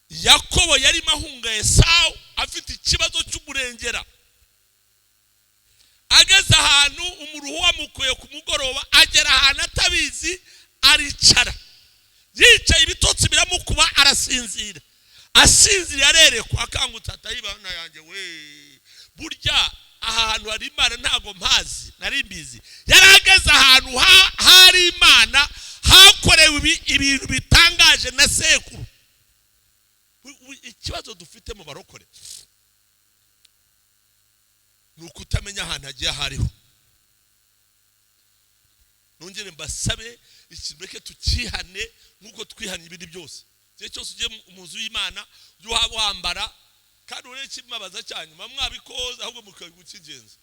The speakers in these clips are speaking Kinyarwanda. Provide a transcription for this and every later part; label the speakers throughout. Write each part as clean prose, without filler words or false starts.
Speaker 1: Yakobo yari mahunga Esawu afite ikibazo cy'umurengera. Ageze ahantu umuruho wamukuye ku mugoroba, agera ahantu atabizi, aricara. Yicaye ibitotsi biramukuba, arasinzira. Asinzira yarerekwa, akangutse atayibana yanjye we. Burya ahantu hari Imana ntago mpazi, nari mbizi. Yarageze ahantu hari Imana, hakorewe ibintu bitangaje na sekuru. Ikibazo dufite mu barokore nuko utamenya ahantu agiye hariho. Nongere mbasabe ikireke tukihane nkuko twihanye ibindi byose. Cyo cyose ugiye mu nzu y'Imana ujye wambara kandi ureke imabaza cyane mwabikoza ahubwo mukabigukingenza.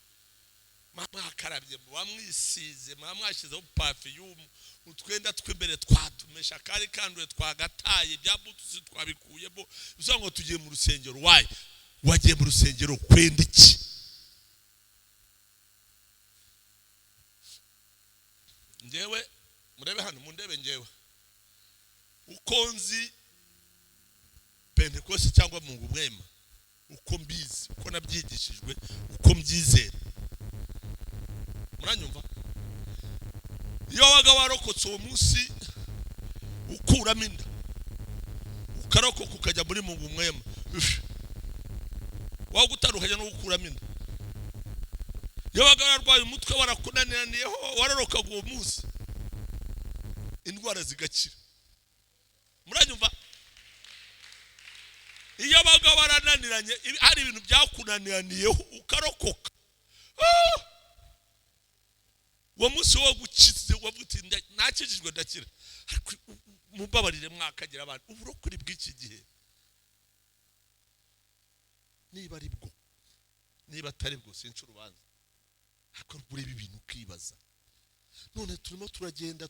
Speaker 1: Mwakarabye mwamwisize mwashyizeho perfume utwenda tw'imbere twatumesha kari kanduye twagataye byabutuzi twabikuyemo bivuga ngo tugiye mu rusengero. Wagiye mu rusengero kwenda iki? Njewe murebe hano mundebe njewe uko nzi Pentecost cyangwa Mungu mwema, uko mbizi, uko nabyigishijwe, uko mbyizera. Muranyumva? Iyo waga warokotse uwo munsi ukuramo inda ukarokoka ukajya muri Mungu mwema, wawe gutarukajya no gukuramo inda. Iyo waga warwaye umutwe warakunaniraniyeho warorokaga uwo munsi, indwara zigakira. Muranyumva? Iyo waga warananiranye hari ibintu byakunaniraniyeho ukarokoka, uwo munsi wo gukize wavuga nakijijwe ndakira. Mubabarire mwakagira abantu uburokuri bw'iki gihe. Niba ari bwo, niba atari bwo sinca urubanza. Ariko ureba ibintu ukibaza. None turimo turagenda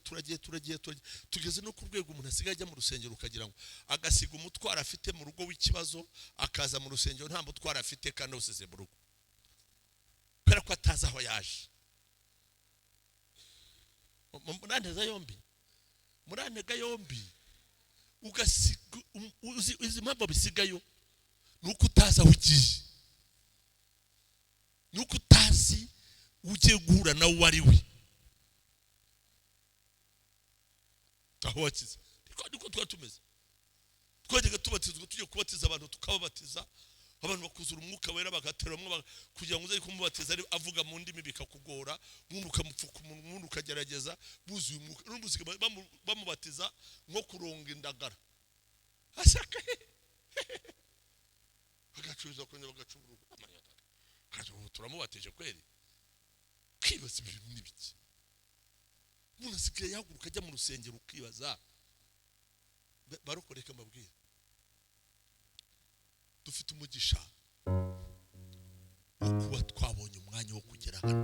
Speaker 1: tugeze no ku rwego umuntu asigaye ajya mu rusengero ukagira ngo agasiga umutwaro afite mu rugo w'ikibazo, akaza mu rusengero nta mutwaro afite kandi usize mu rugo, kubera ko atazi aho yaje. Murantega yombi ugasiga uzi impamvu bisigayo nuko utazi aho ugiye, nuko utazi ugiye guhura nawe uwo ari we, aho wakize. Niko tuba tumeze. Twajyaga tubatizwa, tugiye kubatiza abantu tukababatiza, abantu bakuzura umwuka wera bagateramwe kugira ngo uze kumubatiza ari avuga mu ndimi bikakugora, umuntu ukamupfuka umuntu ukagerageza buzuye umwuka. N'umuzika bamubatiza nko kuronga indagara. Asaka agacuza kwenye bagacubura amanyata. Kaje turamubatije kweri. Kibaza ibintu n'ibiki. Umuntu asigaye yaguruka ajya mu rusengero ukibaza. Barokoreka mabwira. Dufite umugisha kuba twabonye umwanya wo kugera hano.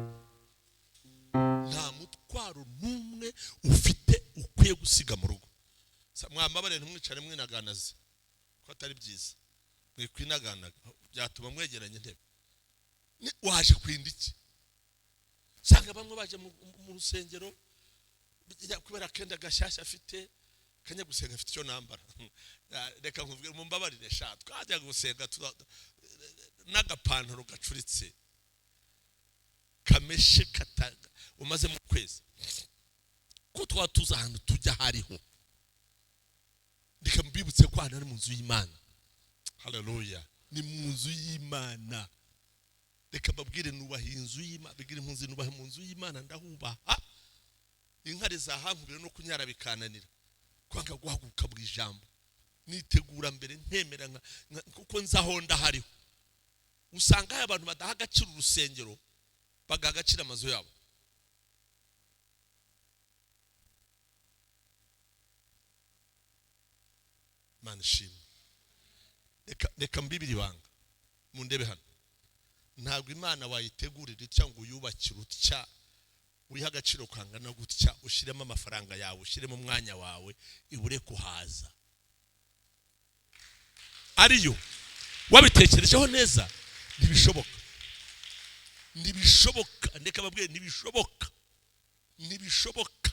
Speaker 1: Nta mutwaro numwe ufite ukwiye gusiga mu rugo. Mwambabare ntumwicare mwinaganaze ko atari byiza. Mwikwinagana byatuma mwegeranye intebe. Waje kwinda iki? Sanga bamwe baje mu rusengero kubera kenda gashyashya afite, kanya gusenga afite icyo nambara. Reka nkuvuge mumbabarire sha twajya gusenga n'agapantaro gacuritse kameshe kataga umaze mu kwezi ko twatuza ahantu tujya hariho. Reka mbibutse ko hano ari mu nzu y'Imana. Haleluya, ni mu nzu y'Imana. Reka mbabwire nubaha inzu y'Imana, bigire impunzi nubaha mu nzu y'Imana ndahubaha. Inkare zahankubire no kunyara bikananira, kwanga guhaguruka buri jambo nitegura mbere ntemera kuko nzahonda hariho. Usanga abantu badaha agaciro urusengero bagaha agaciro amazu yabo. Manishimwe. Reka mbibiri banga mundebe hano. Ntabwo Imana wayitegurira cyangwa uyubakira utya wiha agaciro kangana gutya ushiremo amafaranga yawe ushiremo umwanya wawe ibure kuhaza. Ariyo wabitekerejeho neza ntibishoboka. Ndeka babwiye ntibishoboka.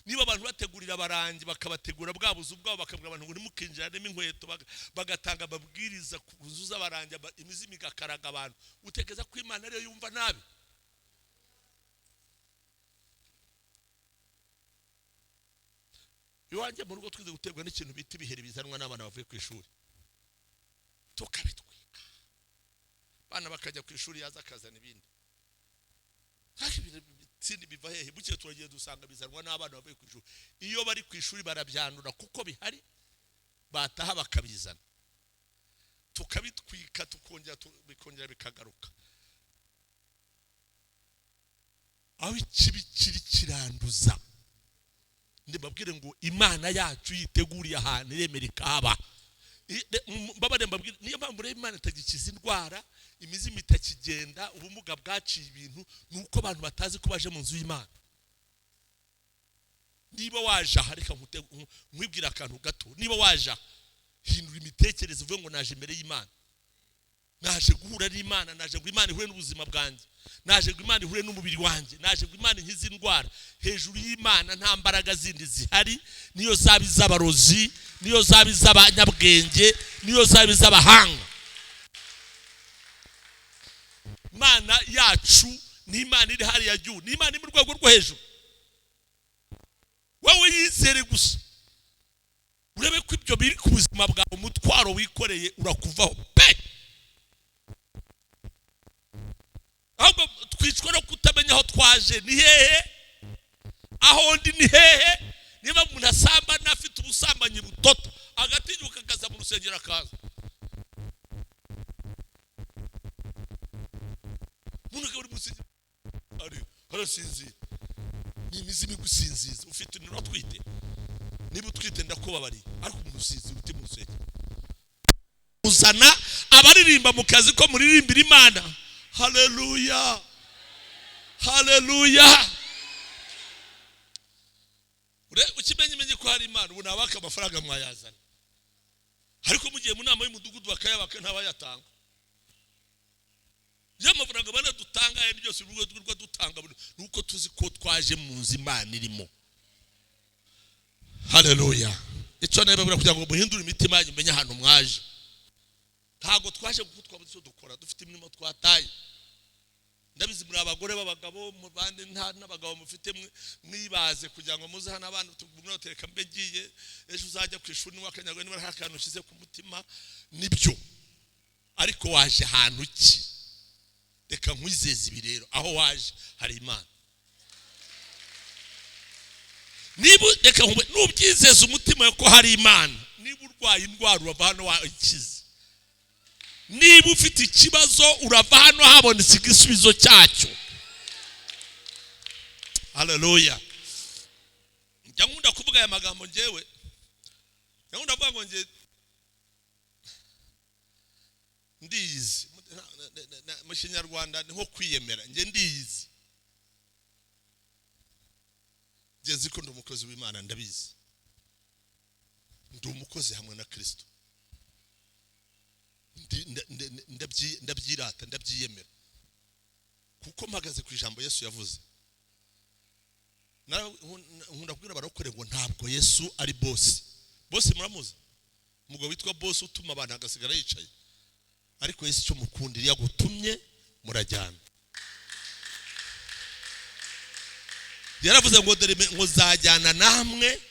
Speaker 1: niba abantu bategurira abarangi bakabategura bwa buzu bwabo bakabwira abantu ngo nimukinjiranemo inkweto bagatanga ababwiriza ku buzu z'abarangi imizimi igakaraga abantu, utekereza ko Imana ariyo yumva nabi? Iwanjye mu rugo twize guterwa n'ikintu bita ibihere bizanwa n'abana bavuye ku ishuri, tukabitwika abana bakajya ku ishuri, yaza akazana ibindi. Sindi biva hehe? Buke turagiye dusanga bizanwa n'abana bavuye ku ishuri. Iyo bari ku ishuri barabyandura kuko bihari, bataha bakabizana, tukabitwika bikongera bikagaruka. Aho ikibi kiri kiranduza. Ndababwire ngo Imana yacu yiteguriye ahantu iremera ikaba. Mbabare mbabwire niyo mpamvu rero Imana itagikiza indwara, imizimi itakigenda, ubumuga bwaciye ibintu, nuko abantu batazi ko baje mu nzu y'Imana. Niba waje aha, reka nkwibwira akantu gato, niba waje hindura imitekerereze uvuge ngo naje imbere y'Imana, naje guhura n'Imana, naje ngo Imana ihure n'ubuzima bwanjye, naje ngo Imana ihure n'umubiri wanjye, naje ngo Imana inkize indwara. Hejuru y'Imana nta mbaraga zindi zihari, niyo zaba iz'abarozi, niyo zaba iz'abanyabwenge, niyo zaba iz'abahanga. Imana yacu ni Imana iri hariya jyu, ni Imana iri mu rwego rwo hejuru. Wowe yizere gusa, urebe ko ibyo biri ku buzima bwawe, umutwaro wikoreye urakuvaho pe. Ahubwo twicwa no kutamenya aho twaje ni hehe, aho ndi ni hehe. Niba umuntu asambana afite ubusambanyi butoto, agatinyuka akaza mu rusengero akaza, umuntu uri musinzi arasinzira, ni imizimi gusinziza. Ufite uniro atwite, niba utwite ndakubabariye, ariko umuntu usinzira uti mu rusengero. Uzana abaririmba mu kazi ko muririmbira Imana. Haleluya, haleluya. Ukimenye ko hari Imana, ubu nabaka amafaranga mwayazana, ariko mugiye mu nama y'umudugudu bakayabaka ntabayatanga. Y'amafaranga bana dutanga ya byose urwo twirwa dutanga, nuko tuzi ko twaje mu nzu Imana irimo. Haleluya. Icyo nababwira kugira ngo muhindure imitima yanyu, menye ahantu mwaje. Ntago twaje gufutwa mu dukora, dufite imirimo twataye. Ndabizi muri abagore b'abagabo, mu bandi nta n'abagabo mufite mwibaze kugira ngo muze hana abana tumunotereka mbe giye ejo uzajya ku ishuri n'wakanyagwe niba hakantu ushize ku mutima nibyo. Ariko waje ahantu ki? Reka nkwizeze ibi rero, aho waje hari Imana. Niba reka nubyizeze umutima ko hari Imana, niba urwaye indwara urava hano wakize. Niba ufite ikibazo urava hano habonetse igisubizo cyacyo. Haleluya. Njya nkunda kuvuga aya magambo njyewe, nkunda kuvuga ngo nge ndiyizi mu Kinyarwanda ni nko kwiyemera. Nge ndiyizi, nge nzi ko ndi umukozi w'Imana, ndabizi ndi umukozi hamwe na Kristo, ndabyirata ndabyiyemera kuko mpagaze ku ijambo Yesu yavuze. Nkunda kubwira abarokore ngo ntabwo Yesu ari boss. Boss muramuzi, umugabo witwa boss utuma abantu agasigara yicaye, ariko Yesu cyo mukundira yagutumye murajyana. Yaravuze ngo dore ngo zajyana namwe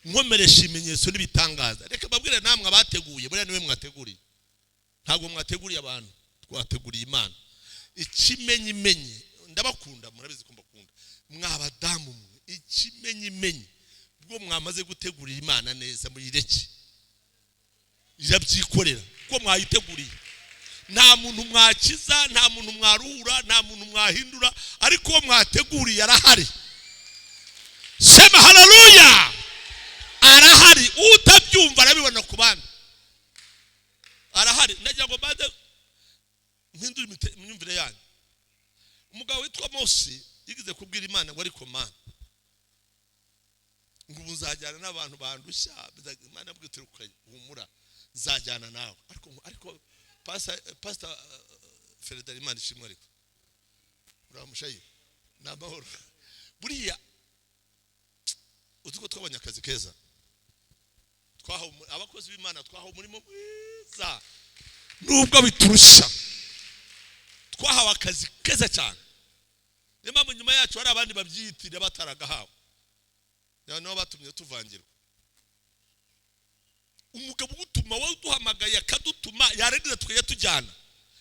Speaker 1: nkomeresha ibimenyetso n'ibitangaza. Reka babwire namwe abateguye, buriya niwe mwateguriye, ntabwo mwateguriye abantu, twateguriye Imana. Ikimenyimenyi, ndabakunda murabizi ko mbakunda, mwabadamu mwe. Ikimenyimenyi bwo mwamaze gutegurira Imana neza, muyireke irabyikorera ko mwayiteguriye. Nta muntu mwakiza, nta muntu mwaruhura, nta muntu mwahindura, ariko mwateguriye arahari. Sema haleluya. Arahari, utabyumva arabibona ku bandi. Arahari. Ndagira ngo bade mpindura imyumvire yanyu. Umugabo witwa Mose yigize kubwira Imana ngo ariko Mana, ngo uzajyana n'abantu bandushya. Imana yabwitira ukanye humura, zajyana nawe. Ariko Pastor Frederick Imana ishimwe, ariko uramushaye n'amahoro. Buriya uzi ko twabonye akazi keza, twahawe abakozi b'Imana, twahawe umurimo mwiza nubwo biturusha, twahawe akazi keza cyane. Niyo mpamvu nyuma yacu hari abandi babyitira bataragahawe, nabo batumye tuvangirwa. Umugabo ugutuma wowe uduhamagaye akadutuma yarengeje tweye tujyana.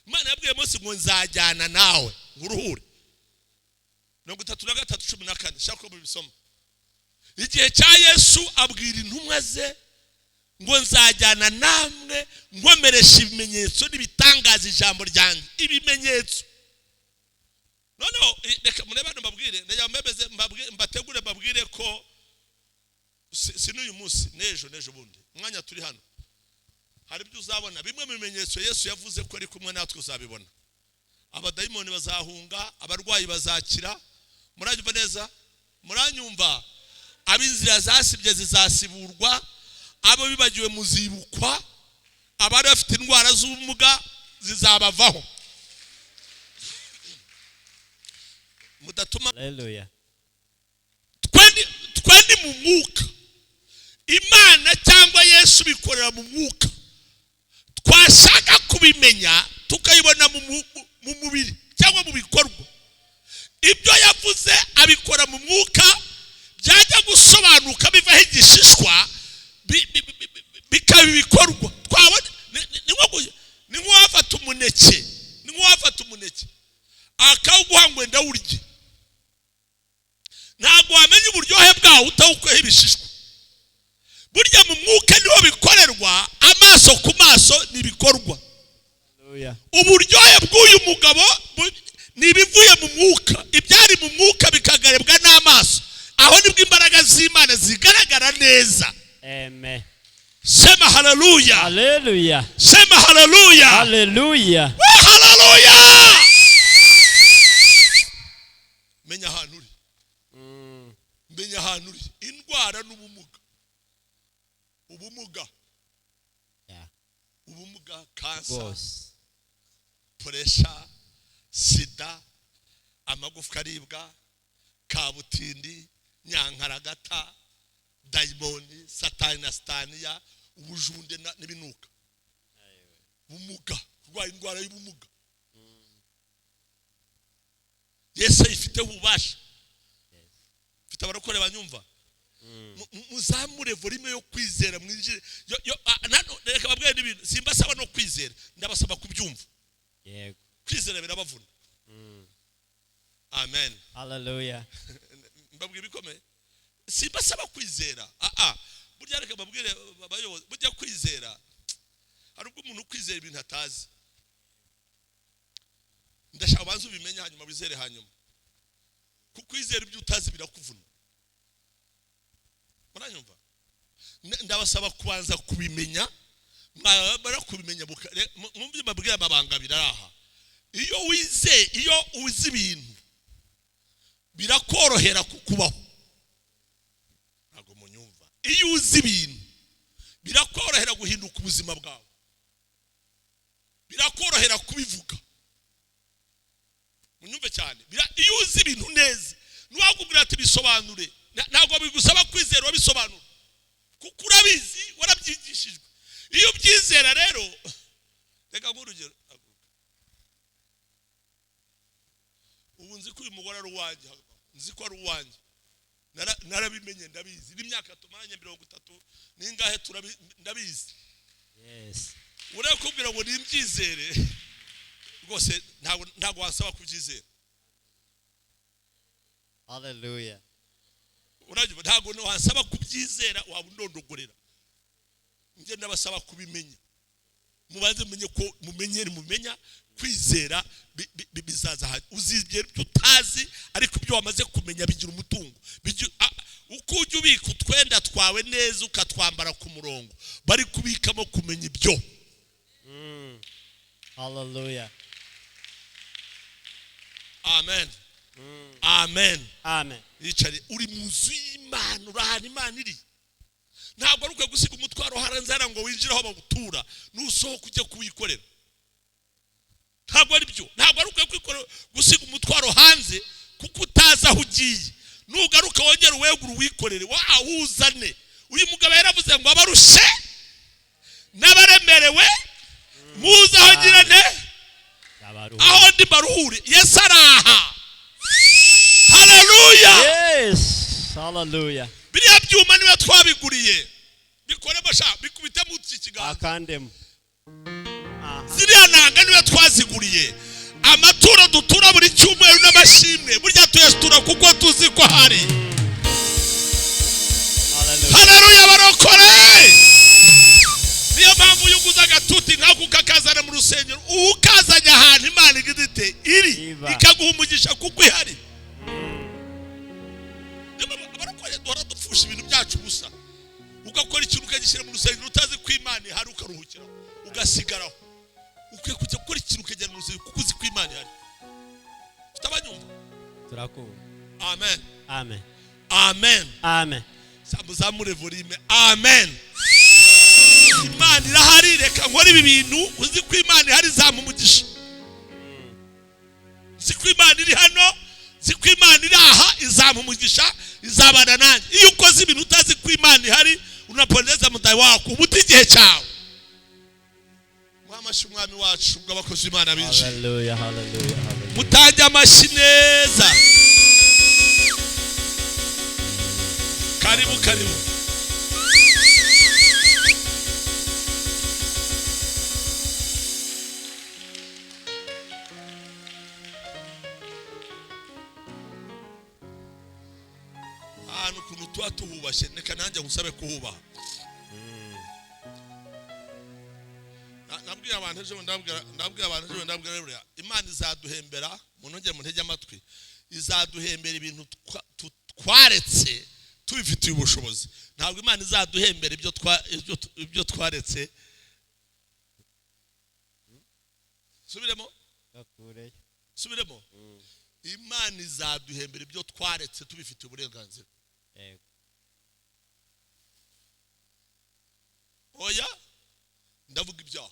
Speaker 1: Imana yabwiye Mose ngo nzajyana nawe nguruhure. 33:14 shaka ko bisoma. Igihe cya Yesu abwira intumwa ze ngo nzajyana namwe nkomeresha ibimenyetso n'ibitangaza ijambo ryanjye, ibimenyetso. Noneho reka murebane mbabwire, ndayamebeze mbategure mbabwire ko sinuyu munsi nejo bundi umwanya turi hano hari ibyo uzabona, bimwe mu bimenyetso Yesu yavuze ko ari kumwe natwe uzabibona. Abadayimoni bazahunga, abarwayi bazakira, muranyumva neza, muranyumva, abinzira zasibye zizasiburwa, abo bibagiwe muzibukwa, abari bafite indwara z'ubumuga zizabavaho. Mudatuma
Speaker 2: haleluya.
Speaker 1: Twendi mu mwuka, Imana cyangwa Yesu bikorera mu mwuka. Twashaka kubimenya tukayibona mu mubiri cyangwa mu bikorwa. Ibyo yavuze abikora mu mwuka, byajya gusobanuka bivaho igishishwa bikaba ibikorwa. Twabona ni nko wafata umuneke akawuguha ngo ndawurye, ntabwo wamenya uburyohe bwawo utawukweho ibishishwa. Burya mu mwuka niho bikorerwa, amaso ku maso nibikorwa. Uburyohe bw'uyu mugabo ni ibivuye mu mwuka, ibyari mu mwuka bikagarebwa n'amaso, aho nibwo imbaraga z'Imana zigaragara neza.
Speaker 2: Amen.
Speaker 1: Sema haleluya.
Speaker 2: Haleluya.
Speaker 1: Sema haleluya.
Speaker 2: Haleluya.
Speaker 1: Haleluya. Menya ahantu uri. Menya ahantu uri. Indwara n'ubumuga. Ubumuga, kansa, puresha, sida, amagufwa aribwa, kabutindi, nyankaragata, dayimoni, satani na sataniya, ubujunde n'ibinuka. Ubumuga, kurwaye indwara y'ubumuga. Yesu ifite ububasha. Fite abarokore banyumva. Muzamure volume yo kwizera mwinjire. Reka babwiye n'ibintu simbasaba no kwizera, ndabasaba kubyumva.
Speaker 2: Yego.
Speaker 1: Kwizera birabavuna. Amen.
Speaker 2: Haleluya.
Speaker 1: Mbabwiye bikomeye. Simbasaba kwizera. Burya reka babwire abayobozi, burya kwizera hari ubwo umuntu kwizera ibintu atazi. Ndashaka banzu bimenya hanyuma bizere hanyuma. Kukwizera ibyo utazi birakuvuna. Muranyumva? Ndabasaba kubanza kubimenya, mwabara kubimenya mwumve mbabwira amabanga biraha. Iyo uzi ibintu birakorohera kukubaho. Ntago munyumva. Iyo uzi ibintu birakorohera guhinduka ubuzima bwawe. Birakorohera kubivuga. Munyumve cyane. Iyo uzi ibintu neza, nuwakubwira ati bisobanure, ntabwo bigusaba kwizera wabisobanura. Kuko urabizi warabyigishijwe. Iyo byizera rero, reka ngurugero. Ubu nzi ko uyu mugore ari uwanjye, nzi ko ari uwanjye. Narabimenye ndabizi. N'imyaka tumaranye 30 ningahe ndabizi.
Speaker 2: Yes.
Speaker 1: Urakubwira ngo nimbyizere. Rwose ntabwo wasaba kubyizera.
Speaker 2: Haleluya.
Speaker 1: Urajye ntabwo wasaba kubyizera wabundondogorera. Nje ndabasaba kubimenya. Mubanze menye ko mumenya kwizera bizaza. Uzigera tutazi ariko ibyo wamaze kumenya bigira umutungo. Uko ujye ubika utwenda twawe neza ukatwambara ku murongo, bari kubikamo kumenya ibyo.
Speaker 2: Haleluya.
Speaker 1: Amen. Amen.
Speaker 2: Amen.
Speaker 1: Yicare uri muzu y'Imana, urahana Imana iri. Ntabwo ari ukwiye gusiga umutwaro haranzara ngo winjire aho bagutura nusohoka ujye kuwikorera. Ntabwo ari byo. Ntabwo ari ukwiye gusiga umutwaro hanze kuko utaza aho ugiye. nugaruka wongera uwegura wikorere wawuzane. Uyu mugabo yaravuze ngo abarushe n'abaremerewe muza aho girane aho ndi baruhure. Yesu araha. Hallelujah.
Speaker 2: Yes. Hallelujah.
Speaker 1: Biriya byuma niwe twabiguriye. Bikore basha bikubite mu kikiganza.
Speaker 2: Akandemo.
Speaker 1: Ziriya nanga niwe twaziguriye. Amaturo dutura buri cyumweru n'amashimwe burya tuyastura kuko tuzi ko hari. Haleluya barokore. Niyo mpamvu yuguza agatuti nkako kakazana mu rusengero ukazanya ahantu Imana igidite iri ikaguha umugisha kuko ihari. Barokore dora dupfusha ibintu byacu gusa ugakora ikintu ukagishyira mu rusengero utazi ko Imana ihari ukaruhukira ugasigaraho. Ukwiye kujya gukora ikintu ukagera mu rusengero kuko uzi ko Imana ihari. Tutabanyumva
Speaker 2: turakubona.
Speaker 1: Amen.
Speaker 2: Amen.
Speaker 1: Amen.
Speaker 2: Amen.
Speaker 1: Samuzamure volume. Amen. Imana irahari. Reka nkora ibi bintu uzi ko Imana ihari zamumugisha. Uzi ko Imana iri hano, uzi ko Imana iri aha izamumugisha, izabana nanjye. Iyo ukoze ibintu utazi ko Imana ihari unapondeza mutayi wako ubuti igihe cyawe. Mwamashi umwami wacu bw'abakozi Imana binshi.
Speaker 2: Hallelujah. Hallelujah. Hallelujah.
Speaker 1: Mutange amashi neza. Karibu karibu. Ukuntu tuba tuhubashye reka nanjye ngusabe kuhubaha. Nabwiye abantu ejo ndabwira Imana izaduhembera munongere mu ntege amatwi. Izaduhembera ibintu twaretse tubifitiye ubushobozi. Ntabwo Imana izaduhembera ibyo twaretse. Subiremo. Imana izaduhembera ibyo twaretse tubifitiye uburenganzira. Oya ndavuga ibyaha.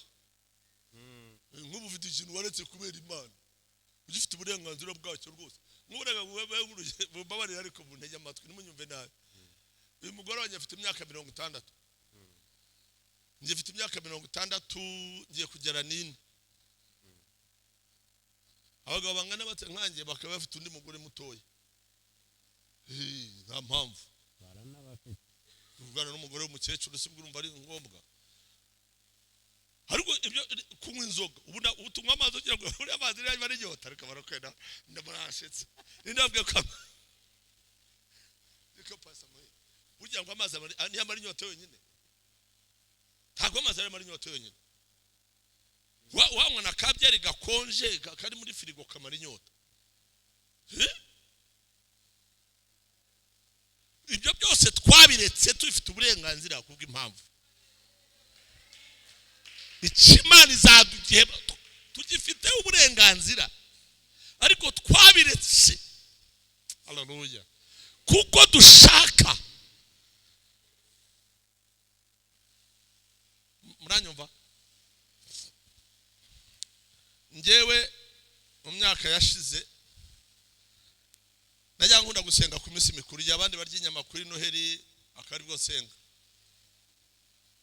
Speaker 1: Nk'ubu ufite ikintu waretse kubera Imana ugifite uburenganzira bwacyo rwose. Mubabarira ariko mu ntege amatwi nimunyumve nabi. Uyu mugore wanjye afite imyaka 60. Ngiye mfite imyaka 60 ngiye kugera nini. Abagabo bangana bate nkanjye bakaba bafite undi mugore mutoya. Nta mpamvu. Uvugana n'umugore w'umukecuru sibwo urumva ari ngombwa. Ariko ibyo kunywa inzoga ubu tunywa amazi ugira ngo uri amazi ari bari nyota ariko barakwenda ndamurashetse. Ndabwiye ko reka pasa muri ugira ngo amazi ni amari nyota yonyine. Ntabwo amazi ari amari nyota yonyine. Wanywa na kabyari gakonje kari muri firigo kamara inyota. Ibyo byose twabiretse tufite uburenganzira kubw'impamvu. Imana izaduhemba tugifite uburenganzira ariko twabiretse. Haleluya. Kuko dushaka. Muranyumva? Ngewe mu myaka yashize najya nkunda gusenga ku minsi mikuru y'abandi barya inyama kuri Noheli akari bwo senga.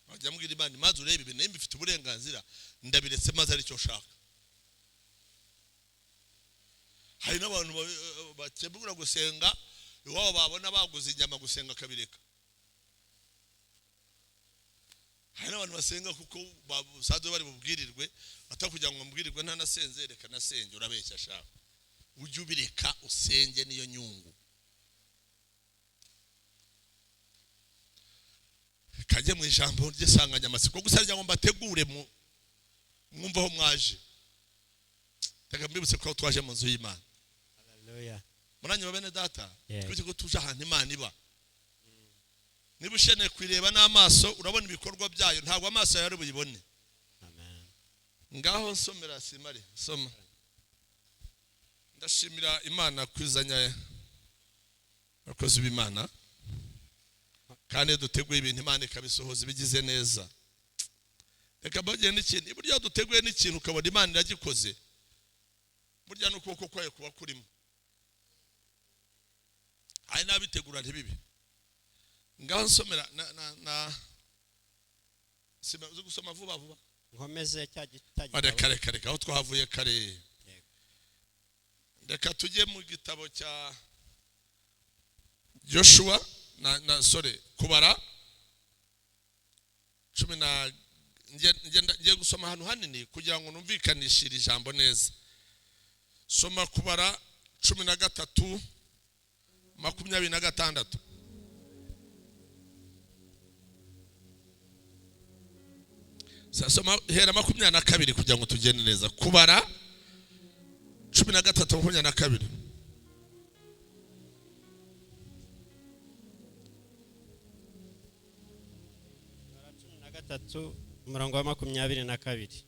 Speaker 1: Bajya mbwira Imana maze urebe ibintu mbifite uburenganzira ndabiretse maze ari cyo shaka. Hari n'abantu bakebura gusenga iwabo babona baguze inyama gusenga kabireka. Hari n'abantu basenga kuko basaze bari bubwirirwe atakugira ngo mbwirirwe nta nasenze reka nasenge urabeshya shaka. Ujye ubireka usenge niyo nyungu. Kajye mu ijambo ry'isanganyamatsiko gusa rya ngo mbategure mwumvaho mwaje. Taka mbibutse ko twaje mu nzu y'Imana.
Speaker 2: Hallelujah.
Speaker 1: Muranyuma bene data twite ko tuje ahantu Imana iba. Niba ushene kwireba n'amaso urabona ibikorwa byayo ntabwo amaso yawe buyibone.
Speaker 2: Amen.
Speaker 1: Ngaho nsomera simari soma. Ndashimira Imana kwizanya abakozi b'Imana kandi duteguye ibintu Imana ikabisohoza bigize neza. Reka bagiye n'ikintu burya duteguye n'ikintu ukabona Imana iragikoze burya n'ukuboko kwayo kuba kurimo. ari nabitegura ntibibi ngaho nsomera na sima uzi gusoma vuba vuba
Speaker 2: nkomeze cya gitabo
Speaker 1: reka aho twahavuye kare reka tujye mu gitabo cya Joshua sorry kubara 10 ngiye gusoma ahantu hanini kugira ngo numvikanishire ijambo neza. Soma kubara 13:26 soma hera 22 kugira ngo tugende neza. Kubara 13:22
Speaker 2: umurongo wa 22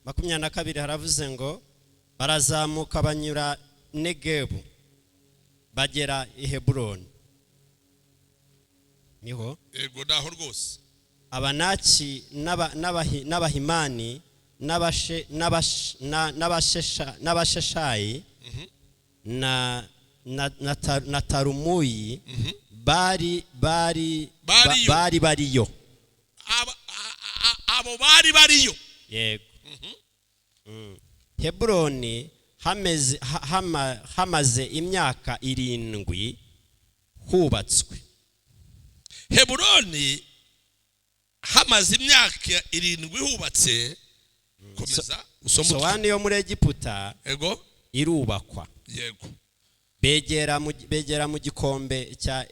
Speaker 2: 22 haravuze ngo barazamuka banyura Negebu bagera i Heburoni. Niho
Speaker 1: ego daho rwose
Speaker 2: Abanaki n'Abahimani n'Abasheshayi na Tarumuyi bari bariyo.
Speaker 1: Abo bari bariyo.
Speaker 2: Yego. Heburoni hamaze imyaka 7 hubatswe.
Speaker 1: Heburoni hamaze imyaka 7 hubatse. Komeza usoma.
Speaker 2: Soani yo muri Egiputa
Speaker 1: ego
Speaker 2: irubakwa.
Speaker 1: Yego.
Speaker 2: Begera mu gikombe cya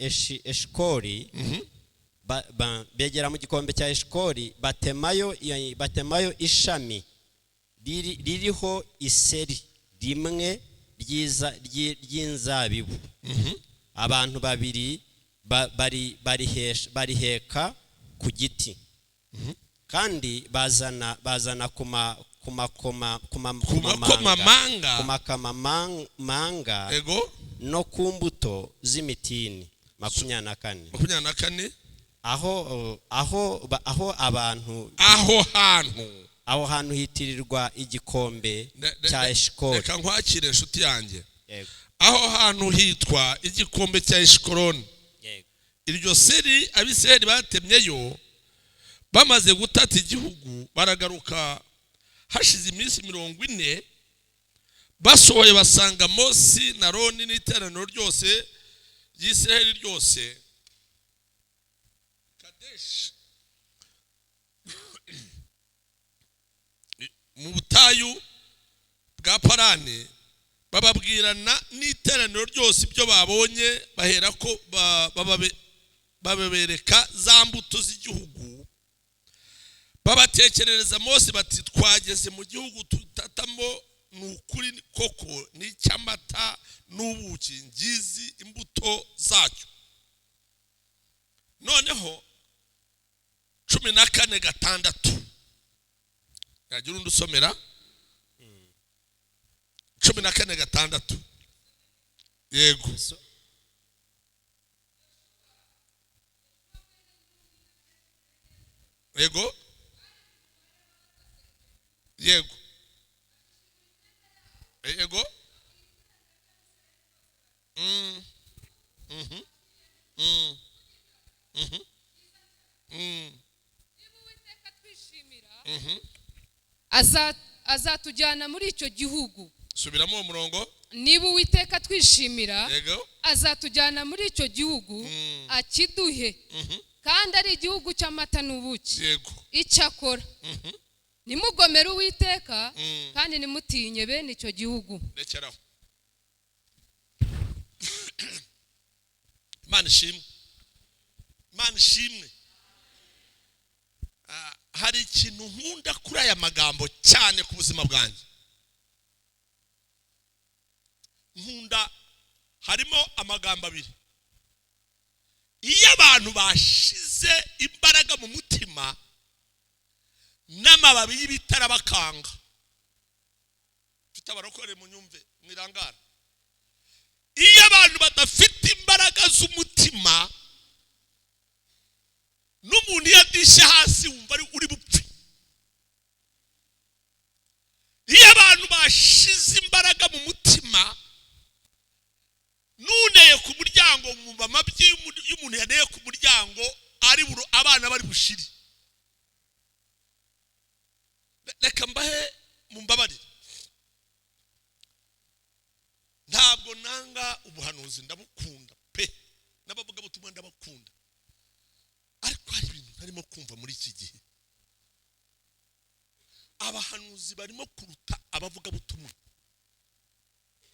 Speaker 2: Eshkoli. Begera mu gikombe cya Eshkoli batemayo ishami ririho iseri rimwe ry'inzabibu. Abantu babiri bariheka ku giti kandi bazana kumakamamanga
Speaker 1: ego
Speaker 2: no ku mbuto z'imitini. 24 aho hantu hitirirwa igikombe cya Eshkoli.
Speaker 1: Reka nkwakire inshuti yanjye. Aho hantu hitwa igikombe cya Eshkoloni. Iryo seri abisirayeli batemyeyo bamaze gutata igihugu baragaruka hashize iminsi 40 basohoye basanga Mose na Aroni n'iteraniro ryose y'Isirayeli ryose Kadesh mu butayu bwa Parani bababwirana n'iteraniro ryose ibyo babonye bahera ko babereka za mbuto z'igihugu. Babatekerereza Mose bati twageze mu gihugu tutatamo n'ukuri koko n'icyamata n'ubuki ngizi imbuto zacyo. Noneho 14:6 yagira undi usomera 14:6 yego yego yego yego
Speaker 3: azatujyana muri icyo gihugu.
Speaker 1: Subiramo umurongo.
Speaker 3: Niba Uwiteka twishimira
Speaker 1: yego
Speaker 3: azatujyana muri icyo gihugu akiduhe kandi ari igihugu cy'amata n'ubuki.
Speaker 1: Yego.
Speaker 3: Icyakora nimugomera Uwiteka kandi nimutinye bene icyo gihugu.
Speaker 1: Rekeraho. Mana shimwe. Hari ikintu nkunda kuri aya magambo cyane ku buzima bwanjye. Nkunda harimo amagambo abiri. Iyo abantu bashize imbaraga mu mutima n'amababi y'ibitara bakanga. Mfite abarokore mu nyumve mwirangara. Iyo abantu badafite imbaraga z'umutima n'umuntu yadishe hasi wumva ari uri bupfe. Iyo abantu bashize imbaraga mu mutima nuneye ku muryango umuntu yaneye ku muryango ari abana bari bushiri. Reka mbahe mumbabarire, ntabwo nanga ubuhanuzi, ndabukunda pe, n'abavuga butumwa ndabakunda, ariko hari ibintu ntarimo kumva muri iki gihe. Abahanuzi barimo kuruta abavuga butumwa.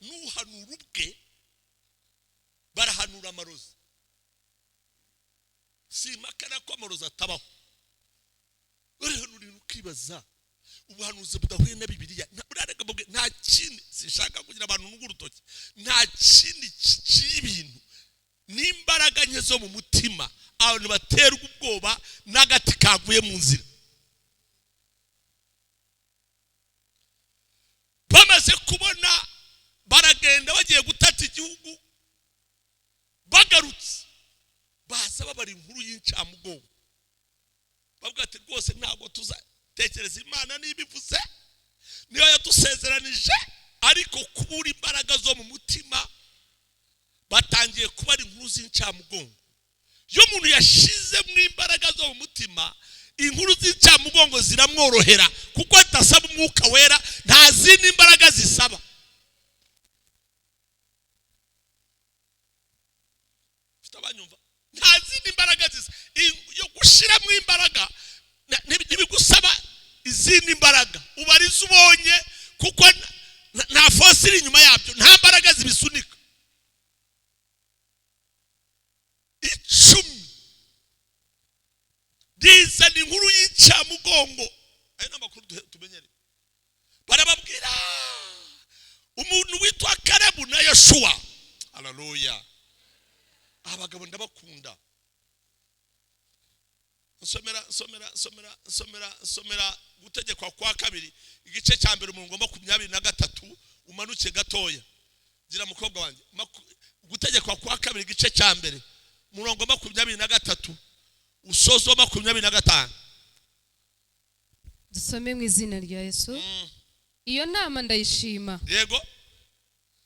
Speaker 1: N'uhanura ubwe barahanura amarozi. Si makana ko amarozi atabaho. Urihanura ukibaza ubuhanuzi budahuye na Bibiliya. Nta kindi, sinshaka kugira abantu n'urutoki, nta kindi cy'ibintu n'imbaraga nke zo mu mutima abantu baterwa ubwoba n'agati kaguye mu nzira. Bamaze kubona baragenda bagiye gutata igihugu, bagarutse baza babara inkuru y'incamugongo, bavuga ati rwose ntabwo tuzatekereza Imana n'ibivuze, niyo yadusezeranije, ariko kubura imbaraga zo mu mutima batangiye kubara inkuru z'incamugongo. Iyo umuntu yashize mu imbaraga zo mu mutima, inkuru z'incamugongo ziramworohera kuko atasaba umwuka wera, nta zindi imbaraga zisaba. Fitabanyumva, nta zindi imbaraga zisaba. Yo gushira mu imbaraga ntibigusaba izindi imbaraga, ubariza ubonye kuko nta force iri inyuma yabyo, nta mbaraga zibisunika. 10 diza ni inkuru y'incamugongo. Ayo n'amakuru tumenyere. Barababwira umuntu witwa Kalebu na Yoshua. Haleluya. Abagabo ndabakunda. Somera gutegekwa kwa kabiri igice cya mbere umurongo 23 umanuke gatoya. Gira mukobwa wanjye, gutegekwa kwa kabiri igice cya mbere umurongo 23 usozo 25.
Speaker 3: Dusome mu izina rya Yesu. Iyo nama ndayishima.
Speaker 1: Yego.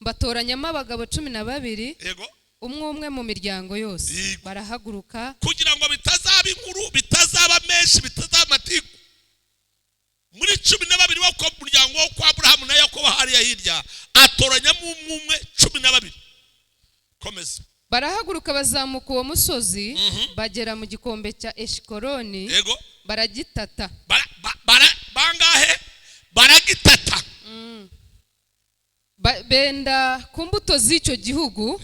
Speaker 3: Mbatoranyamo abagabo 12.
Speaker 1: Yego.
Speaker 3: Umwe mu miryango yose. Barahaguruka
Speaker 1: kugira ngo bitazaba inkuru, bitazaba menshi, bitazaba amatiku. Muri 12 wo ku muryango wo kwa Abrahamu na Yakobo hariya hirya, atoranyamo umwe 12. Komeza.
Speaker 3: Barahaguruka bazamuka uwo musozi, bagera mu gikombe cya Eshikoroni.
Speaker 1: Yego.
Speaker 3: Baragitata.
Speaker 1: Bangahe? Baragitata.
Speaker 3: Benda ku mbuto z'icyo gihugu,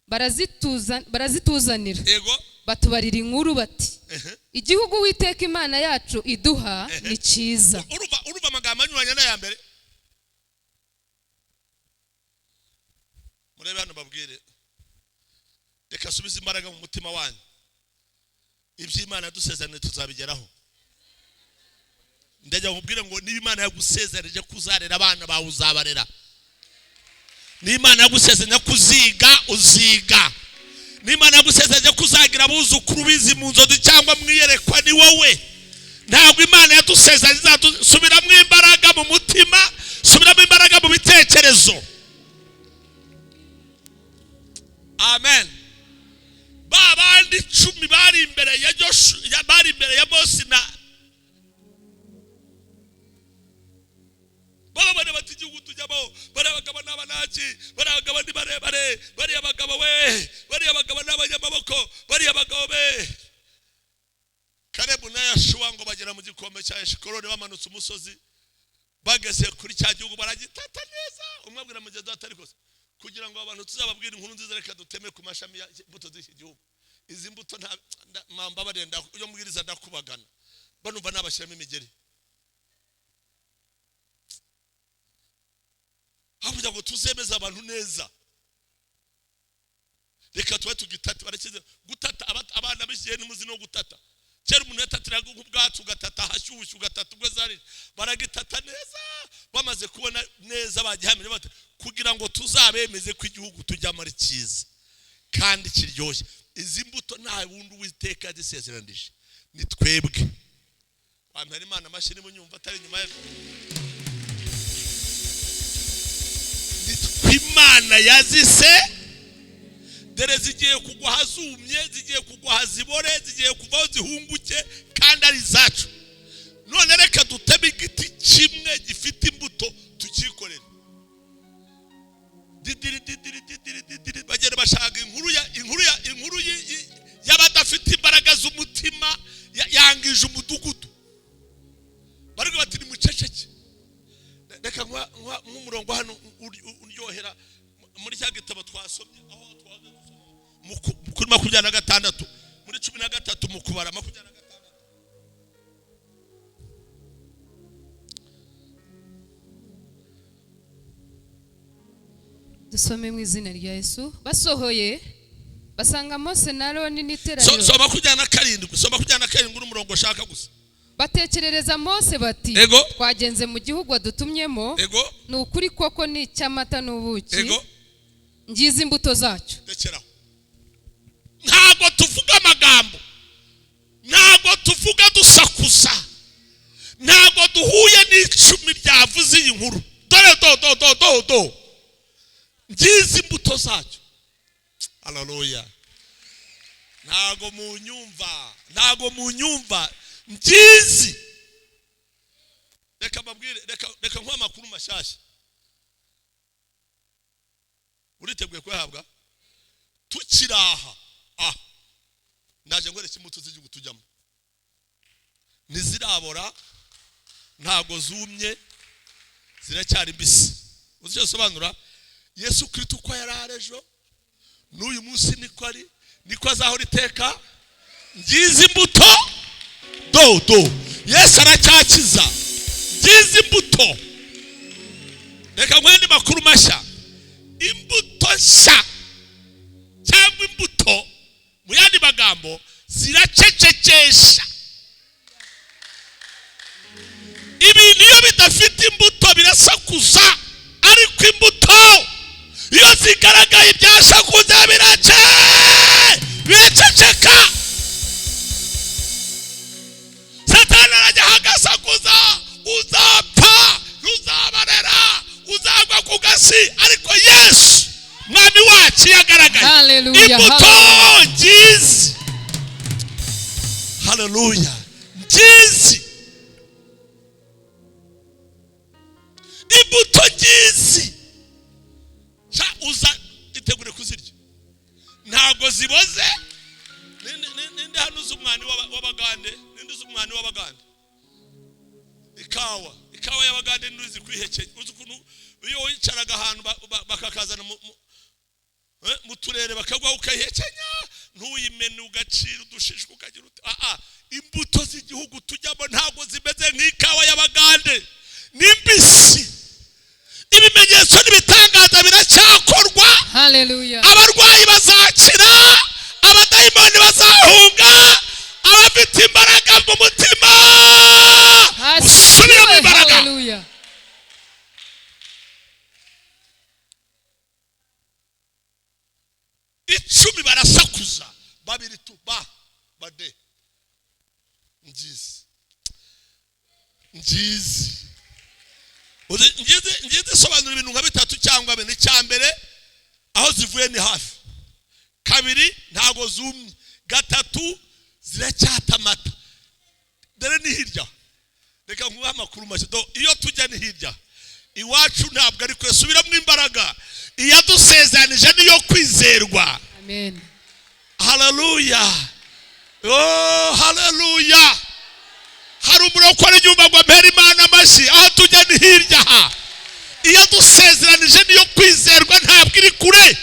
Speaker 3: barazituzanira.
Speaker 1: Yego.
Speaker 3: Batubarira inkuru bati, igihugu Uwiteka Imana yacu iduha ni cyiza.
Speaker 1: Uruva amagambo anyuranye n'aya mbere. Murebe hano babwire, reka subiza imbaraga mu mutima wanyu. Iby'Imana yadusezeranye tuzabigeraho. Ndajya nkubwire ngo niba Imana yagusezeranye kuzarera abana bawe uzabarera. Niba Imana yagusezeranye kuziga uziga. Niba Imana yagusezeranye kuzagira abuzukuru bizi mu nzozi cyangwa mwiyerekwa, ni wowe. Ntabwo Imana yadusezeranye izasubiramo imbaraga mu mutima, subiramo imbaraga mu bitekerezo. Amen. Babandi 10 bari imbere ya Joshua, bari imbere ya Mose na barabane bati igihugu tujyamo, bari abagabo n'abanaki, bari abagabo ni barebare, bari abagabo we, bari abagabo n'abanyamaboko, bari abagabo be. Kalebu na Yoshua ngo bagera mu gikombe cya Eshikoroni, bamanutse umusozi, bageze kuri cya gihugu baragitata neza. Umwe abwira mugenzi atari kose, kugira ngo abantu tuzababwira inkuru nziza, reka duteme ku mashami y'imbuto z'iki gihugu. Izi mbuto nta mamba barenda yo mbwiriza ndakubagana, banumva nabashyiramo imigeri. Habuja ngo tuzemeza abantu neza, reka tuwe tugitata. Barakize gutata abana bishiye n'umuzi no gutata. Kera umuntu yatatiraga nk'ubwatsi ugatata hashyushye ugatata ubwo zari, baragitata neza. Bamaze kubona neza bagihamije bati kugira ngo tuzabemeze ko igihugu tujyamo ari cyiza kandi kiryoshye. Izi mbuto nta wundi Uwiteka yazisezeranije, ni twebwe. Wamera Imana amashini munyumva atari nyuma ye. Imana yazise dere zigiye kugwa hazumye, zigiye kugwa hazibore, zigiye kuvaho zihunguke kandi ari zacu. None reka dutebe igiti kimwe gifite imbuto tukikorera. Bagera bashaka inkuru y'abadafite imbaraga z'umutima yangije umudugudu. Bariko bati ni muceceke. Reka nk'umurongo hano uryohera muri cya gitabo twasomye aho twaje kuri 26 muri 13 mu kubara 26.
Speaker 3: Dusome mu izina rya Yesu. Basohoye basanga Mose na Aroni n'iteraniro.
Speaker 1: Soma 27 n'umurongo shaka gusa.
Speaker 3: Batekerereza Mose bati, twagenze mu gihugu wadutumyemo, ni ukuri koko ni icy'amata n'ubuki, ngize imbuto zacyo.
Speaker 1: Ntago tuvuga amagambo, ntago tuvuga dusakuza, ntago duhuye n'icumi ryavuze iyi nkuru. Dore ngize imbuto zacyo. Haleluya. Ntago munyumva ngizi. Reka babwire, reka nkwa makuru mashasha. Uriteguye kwehabwa? Tukiraha. Ndaje ngwereka imbuto z'igihugu tujyamo. Nizirabora, ntago zumye, ziracyari mbisi. Uzi sobanura? Yesu Kristo ko yararejo, n'uyu munsi niko azahora iteka. Ngize imbuto. Yesu aracyakiza. Ngize imbuto. Reka mwende makuru mashya. Imbuto nshya cyangwa imbuto mu yandi magambo ziracecekesha. Ibintu iyo bidafite imbuto birasakuza, ariko imbuto iyo zigaragaye byashakuza biraceceka. Satani arajya hagasakuza, uzapfa, uzabarera, uzagwa ku gasi, ariko Yesu mwami wacu yagaragaye. Imbuto ngizi. Haleluya. Ngizi. Imbuto ngizi. Uza itegure kuzirya. Ntago ziboze. Ninde hano uzumwani w'abagande? Ninde uzumwani w'abagande? Ikawa y'abagande nduzi kwihekenya. Uzi kuntu iyo wicaraga ahantu bakakazana mu turere bakagwa ukayihekenya, ntuyimene ugacira udushishwe ukagira uti imbuto z'igihugu tujyamo ntago zimeze nk'ikawa y'abagande. Nimbisi. Ibimenyetso n'ibitangaza biracyakorwa.
Speaker 3: Haleluya.
Speaker 1: Abarwayi bazakira, abadayimoni bazahunga, abafite imbaraga mu mutima usubira mu imbaraga.
Speaker 3: Haleluya.
Speaker 1: Icumi barasakuza, babiri bade. Ngizi. Ngize sobanura ibintu nka bitatu cyangwa bine. Cyambere aho zivuye ni hafi. Kabiri ntago zumye. Gatatu ziracyatamata. Dere ni hirya. Reka nkuha makuru mashya. Iyo tujya ni hirya. Iwacu ntabwo ari kwesubira mu imbaraga. Iyo dusezanije niyo kwizerwa.
Speaker 3: Amen.
Speaker 1: Haleluya. Haleluya. Hari umurokore inyuma ngo mpera Imana amashyi. Aho tujya ni hirya. Iyo dusezeranije niyo kwizerwa, ntabwo iri kure.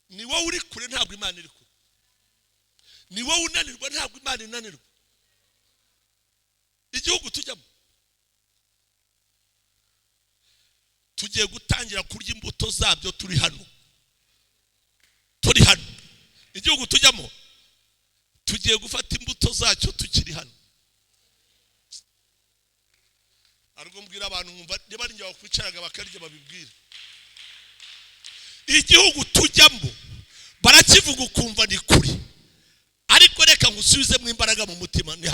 Speaker 1: Ni wowe uri kure, ntabwo Imana iri kure. Ni wowe unanirwa, ntabwo Imana inanirwa. Igihugu tujyamo tugiye gutangira kurya imbuto zabyo. Turi hano. Igihugu tujyamo tugiye gufata imbuto zacyo tukiri hano. Ariko mbwira abantu mwumva niba ari njye wakwicaraga bakarya babibwira. Igihugu tujyamo barakivuga ukumva ni kuri, ariko reka ngusubize mu imbaraga mu mutima. Ni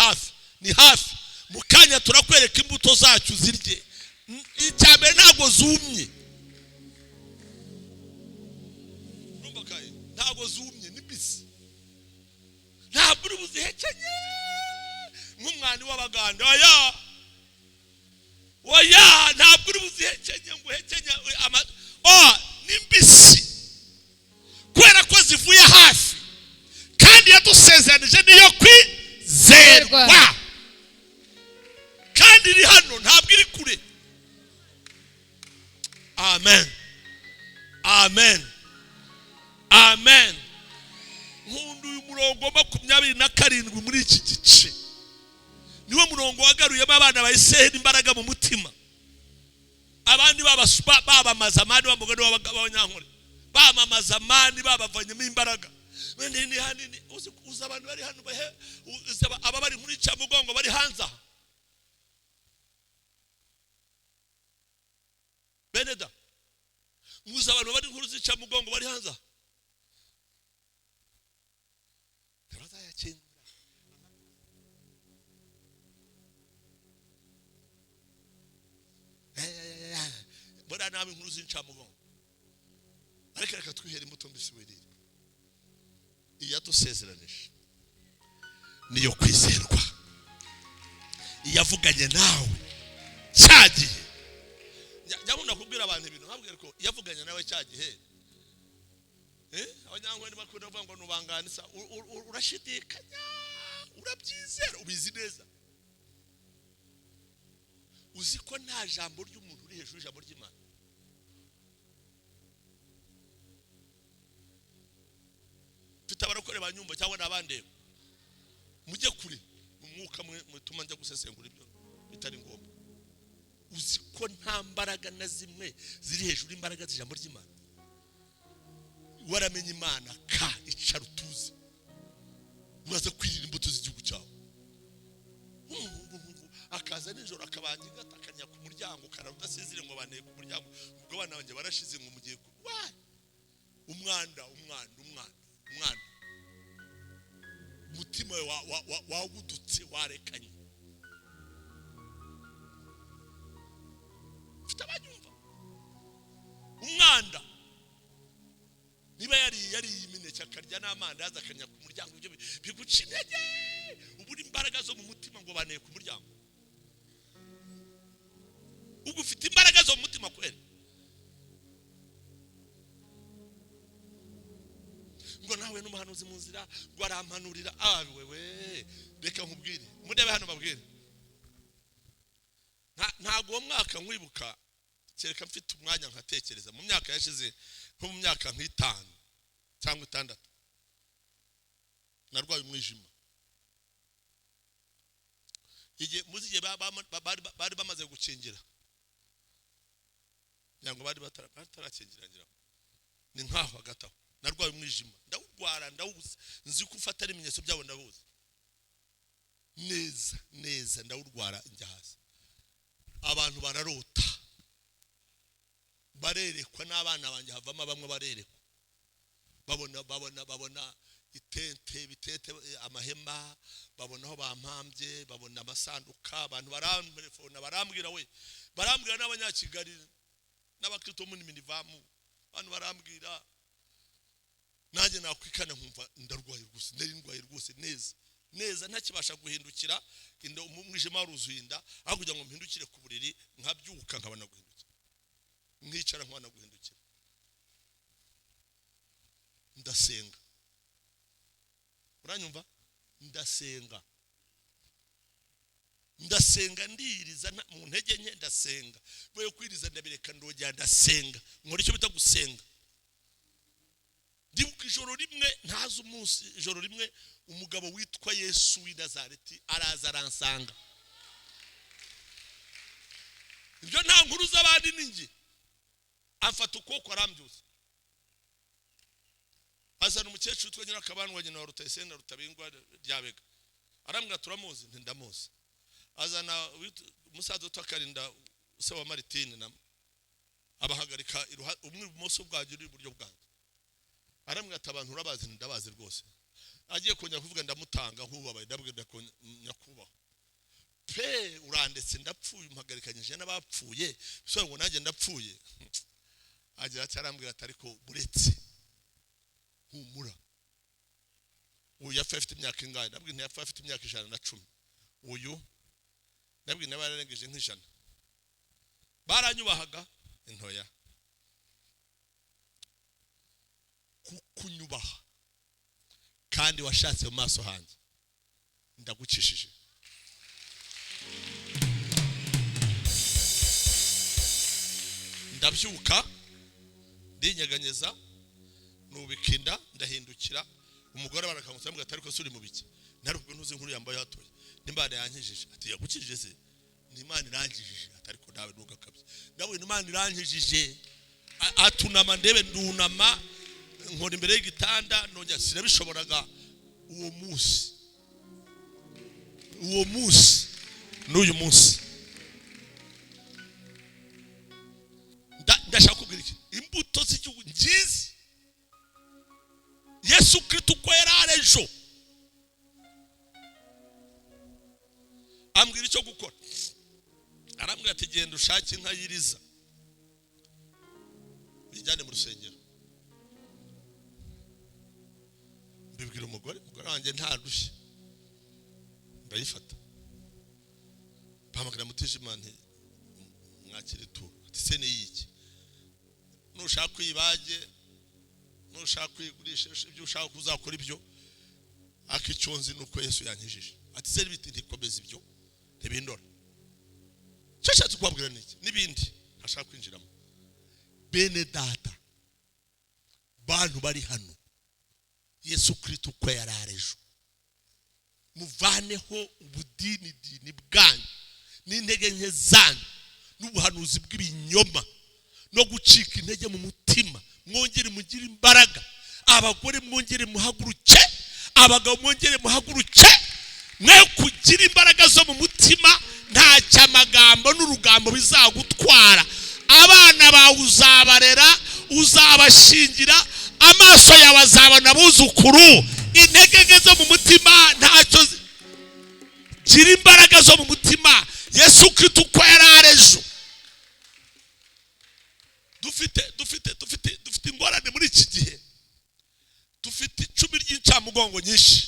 Speaker 1: hafi. Mu kanya turakwereka imbuto zacu zirye. Icyambere ntago zumye. ntago zumye ni bisi ntabwo uri buzihekenye nk'umwani w'abaganda oya ntabwo uri buzihekenye ngo uhekenye ni mbisi kubera ko zivuye hafi kandi yadusezeranije niyo kwizerwa kandi iri hano ntabwo iri kure. Amen. Nkundu uyu murongo 27 muri iki gice niwo murongo wagaruyemo abana ba Isiraheli imbaraga mu mutima. Abandi babamaza amani bamugani w'abanyankore bamamaza amani babavanyemo imbaraga. Ni hanini uza abantu bari hano aba bari muri Cyamugongo bari hanze aha Beneda muza abantu bari nkuru z'Icyamugongo bari hanze aha bazayakingura bora nabi nkuru z'Icyamugongo ariko reka twihere imbuto mbisubirire iyadusezeranije niyo kwizerwa iyavuganye nawe cyagiye nyabuna kubwira abantu ibintu nkabwira ko iyavuganye nawe cyagihe abanyankwe bakunda kuvuga ngo nubanganisa urashidikanya urabyizera ubizi neza uzi ko nta jambo ry'umuntu uri hejuru y'ijambo ry'Imana. Tutabarokore banyumva cyangwa nabandeba mujye kure mu mwuka mutuma njya gusesengura ibyo bitari ngombwa. Uzi ko nta mbaraga na zimwe ziri hejuru imbaraga z'ijambo ry'Imana. Waramenye Imana ka icara utuze uraza kwirira imbuto z'igihugu cyawe. Akaza nijoro akabanje gatakanya ku muryango karadasezire ngo baneye ku muryango ubwo bana banje barashize ngo mugiye umwanda umutima wagudutse warekanye. Mfite abanyumva umwanda niba yari imineke akarya n'amandazi akanya ku muryango ibyo biguca intege uburi imbaraga zo mu mutima ngo baneye ku muryango. Ubwo ufite imbaraga zo mu mutima kweli ngo nawe n'umuhanuzi mu nzira ngo arampanurira wewe reka nkubwire mudebe hano babwire ntago uwo mwaka nkwibuka kereka mfite umwanya nkatekereza mu myaka yashize nko mu myaka nk'5 cyangwa 6 narwaye umwijima igihe muzigiye bari bamaze gukingira yango bari batarakingira ngira ni nkaho hagataho narwaye umwijima ndawugwara ndawubuze nzi ko ufata ari ibimenyetso byabo ndabuze neza ndawurwara njya hasi. Abantu bararota barerekwa n'abana banje havamo bamwe barerekwa babona bitete amahema babona aho bampambye babona amasanduka abantu baramtelefona barambwira n'abanyakigali n'abakristo mu minivamu abantu barambwira nanjye nakwikana nkumva ndarwaye gusa ndindwaye rwose neza ntakibasha guhindukira umwijima waruzuhinda aho kugira ngo mpindukire ku buriri nkabyuka nkabana guhindukira nkicara nkabana guhindukira ndasenga. Uranyumva ndasenga ndiriza mu ntege nke ndasenga boye kwiriza ndabireka ndojya ndasenga nkora icyo bita gusenga. Ndibuka ijoro rimwe ntazi umunsi ijoro rimwe umugabo witwa Yesu w'i Nazareti araza aransanga. Ibyo nta nkuru z'abandi ningi afata ukoko arambyuza azana umukecuru twanyira akabanwa nyina wa Rutayisenda Rutabingwa ryabega arambwira turamuzi ndamuzi. Azana umusaza utakarinda se wa Martine na abahagarika umwe ibumoso bwaje uri iburyo bwanjye arambwira ati abantu urabazi ndabazi rwose. Agiye kunya kuvuga ndamutanga nkubabaye ndabwira ko nyakubaho pe urandetse ndapfuye umpagarikanyije n'abapfuye so ngo nanjye ndapfuye. Agira cyarambwira ati ariko buretse humura. Uyu yapfa afite imyaka ingahe? Nabwo ntiyapfa afite imyaka 110. Uyu nabwo n'abarengeje nk'ijana. Baranyubahaga intoya. Kukunyubaha kandi washatse mu maso hanjye ndagucishije. Ndabyuka ndinyeganyeza nubikinda ndahindukira umugore barakamutsa mbwa atari ko suri mu biki naruko ntuzi nkuru yambaye hatoye nimbana yankijije ati yagukijije se ni Imana irankijije atari ko nawe ntugakabye ndabwe Imana irankijije atunama ndebe ndunama nkora imbere y'igitanda nongera sinabishoboraga uwo munsi n'uyu munsi ndashaka kubwira iki imbuto z'igihugu ngizi Yesu Kristo ko yararejo ambwira icyo gukora arambwira ati genda ushake inka yiriza bijyane mu rusengero. Mbibwira umugore wanjye ntarushye ndayifata mpamagara Mutijima nti mwakire tu ati se ni yiki nushaka kwibage nushaka kwigurisha ibyo ushaka kuzakora ibyo akicyonzi nuko Yesu yankijije ati se biti ndikomeza ibyo ntibindora cyashatse kwabwira niki nibindi ashaka kwinjiramo. Bene data bantu bari hano Yesu Kristo ko yararejo muvaneho ubudini bwanyu n'intege nke zanyu n'ubuhanuzi bw'ibinyoma no gucika intege mu mutima. Mwongere mugire imbaraga, abagore mwongere muhaguruke, abagabo mwongere muhaguruke, mwe kugira imbaraga zo mu mutima. Nta cyamagambo n'urugambo bizagutwara. Abana bawe uzabarera, uzabashingira, amaso yawe azabona abuzukuru. Intege nke zo mu mutima ntacyo. Gira imbaraga zo mu mutima. Yesu Kristo ko yararejo. Dufite ingorane muri iki gihe. Dufite 10 ry'incamugongo nyinshi.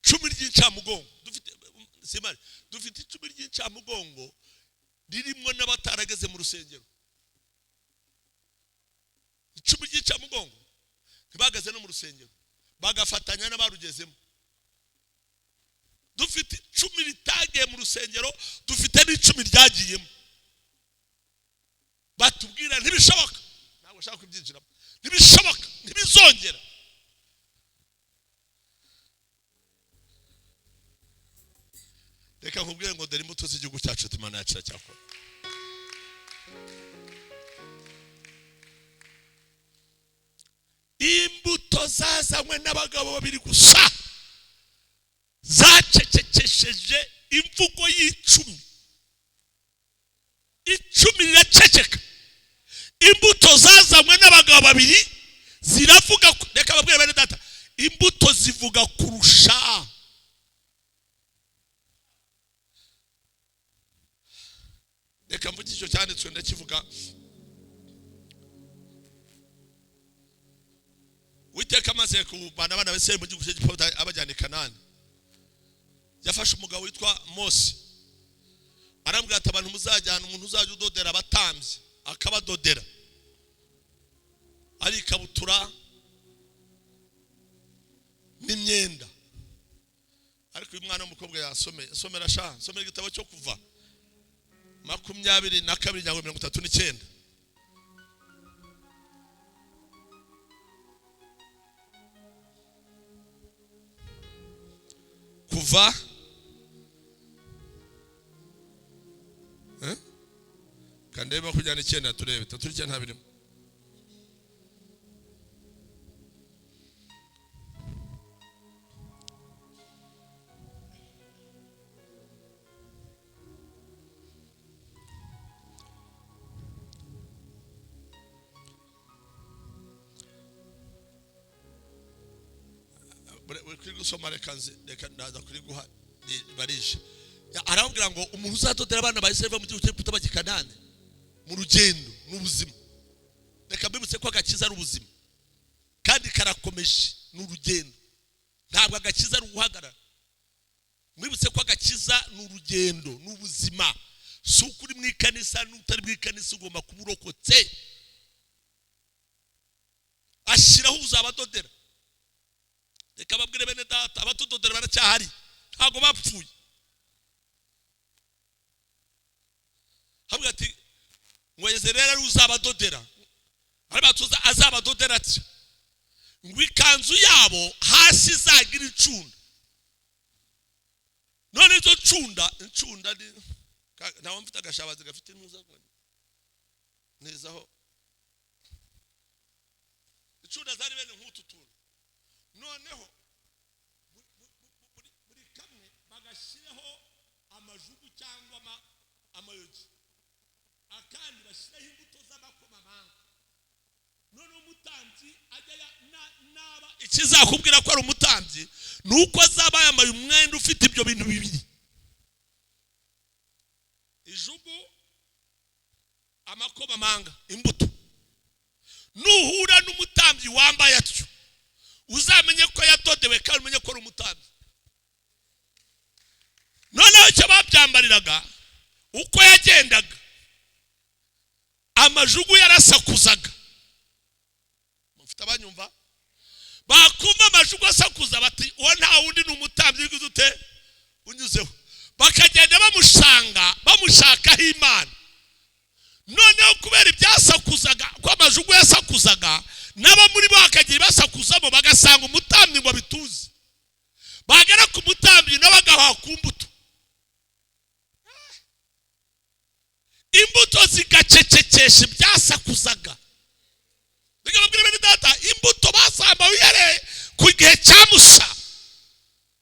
Speaker 1: 10 ry'incamugongo. Dufite 10 ry'incamugongo ririmo n'abatarageze mu rusengero. 10 ry'incamugongo ntibagaze no mu rusengero bagafatanya n'abarugezemo. Dufite 10 ritagiye mu rusengero, dufite n'10 ryagiyemo. Batubwira ntibishoboka, ntabwo ushaka kubyinjiramo, ntibishoboka, ntibizongera. Reka nkubwire ngo dore imbuto z'igihugu cyacu Imana yacu cyakora. Imbuto zazanywe n'abagabo babiri gusa zacecekesheje imvugo y'10. 10 riraceceka. Imbuto zazanywe n'abagabo babiri ziravuga. Reka babwire bene data, imbuto zivuga kurusha. Reka mvuge icyo cyanditswe ndakivuga. Uwiteka amaze kubana abana bese mu gihugu cy'Egiputa abajyana i Kanani, yafashe umugabo witwa Mose arambwira ati abantu muzajyana umuntu uzajya udodera abatambyi akabadodera ari ikabutura n'imyenda. Ariko uyu mwana w'umukobwa yasomera somera igitabo cyo Kuva 22:39. Kuva kandeba kujyana 9 turebe 3 ntabirimo. Kuri gusoma reka ndaza kuri guha barije. Arambwira ngo umuntu uzadodera abana ba Israeli mu gihugu cy'Egiputa bajya i Kanani mu rugendo n'ubuzima. Reka mbibutse ko agakiza ari ubuzima. karakomeje n'urugendo ntabwo agakiza ari uguhagarara mwibutse ko agakiza n'urugendo n'ubuzima si ukuri mu ikanisa n'utari mu ikanisa ugomba kuba urokotse ashyiraho uzabadodera reka babwire bene data abatudodera baracyahari ntabwo bapfuye hamwe ati ngo Yezereli ari uzabadodera ari batuza azabadodera ati ngo ikanzu yabo hasi izagira icunda none izo ncunda ntawe mfite agashabazi gafite intuza nezaho icunda zari bene nk'utu tuntu noneho buri kamwe bagashyiraho amajugu cyangwa amayogi akandi bashyiraho imbuto z'amakomamanga noneho umutambyi ajya naba ikizakubwira ko ari umutambyi ni uko azaba yambaye umwenda ufite ibyo bintu bibiri ijugu amakomamanga imbuto nuhura n'umutambyi wambaye atyo uzamenye ko yadodewe kandi umenye ko ari umutambyi noneho icyo babyambariraga uko yagendaga amajugu yarasakuzaga mufite abanyumva bakumva amajugu asakuza bati uwo nta wundi ni umutambyi w'igute unyuzeho bakagenda bamushakaho imana noneho kubera ibyasakuzaga ko amajugu yasakuzaga nabo muri bo bakagira basakuzamo bagasanga umutambyi ngo bituze bagera ku mutambyi n'abagaha ku mbuto imbuto zigacecekesha ibyasakuzaga bigababwira bene data imbuto basamba uyere ku gihe cya Musa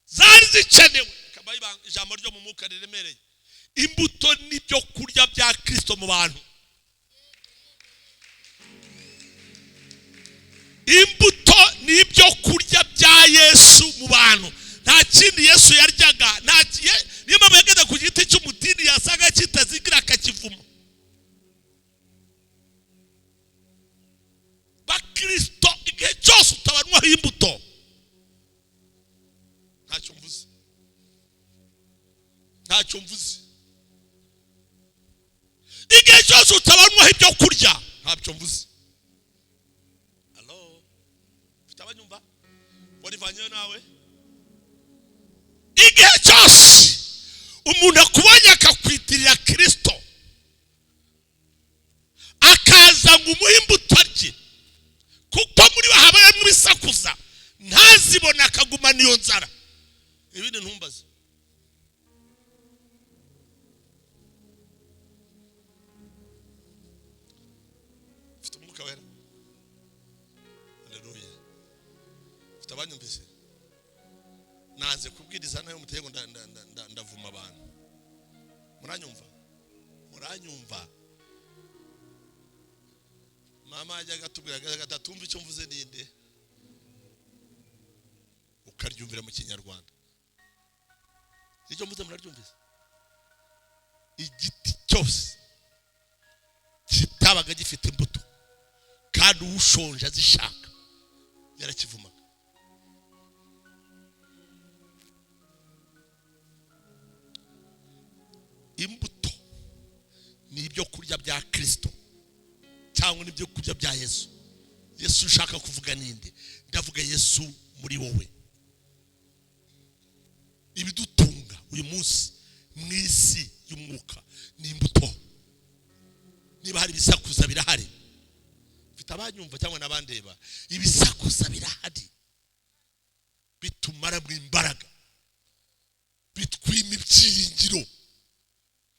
Speaker 1: zari zikenewe ijambo ryo mu mwuka riremereye imbuto n'ibyo kurya bya Kristo mu bantu imbuto n'ibyo kurya bya Yesu mu bantu nta kindi Yesu yaryaga niyo mpamvu yageze ku giti cy'umutini yasaga kitazigira akakivuma bakristo igihe cyose utabanwaho imbuto ntacyo mvuze igihe cyose utabanwaho ibyo kurya ntacyo mvuze alo ufite abanyumva warivanyeyo nawe igihe cyose umuntu akubonye akakwitirira Kristo akaza ngo umuhe imbuto rye kuko muri bo habayemo ibisakuza ntazibona akagumana iyo nzara ibindi ntumbaze ufite umwuka wera haleluya ufite abanyumvise nanze kubwiriza nayo mutego ndavuma abantu muranyumva mama ajyaga atubwira gatatu icyo mvuze ninde ukaryumvira mu kinyarwanda icyo mvuze muraryumvise igiti cyose kitabaga gifite imbuto kandi ushonje azishaka yarakivumaga imbuto ni ibyo kurya bya Kristo cyangwa n'ibyo kurya bya Yesu ushaka kuvuga ninde ndavuga Yesu muri wowe ibidutunga uyu munsi mu isi y'umwuka ni imbuto niba hari ibisakuza birahari mfite abanyumva cyangwa n'abandeba ibisakuza birahari bitumara mu imbaraga bitwima ibyiringiro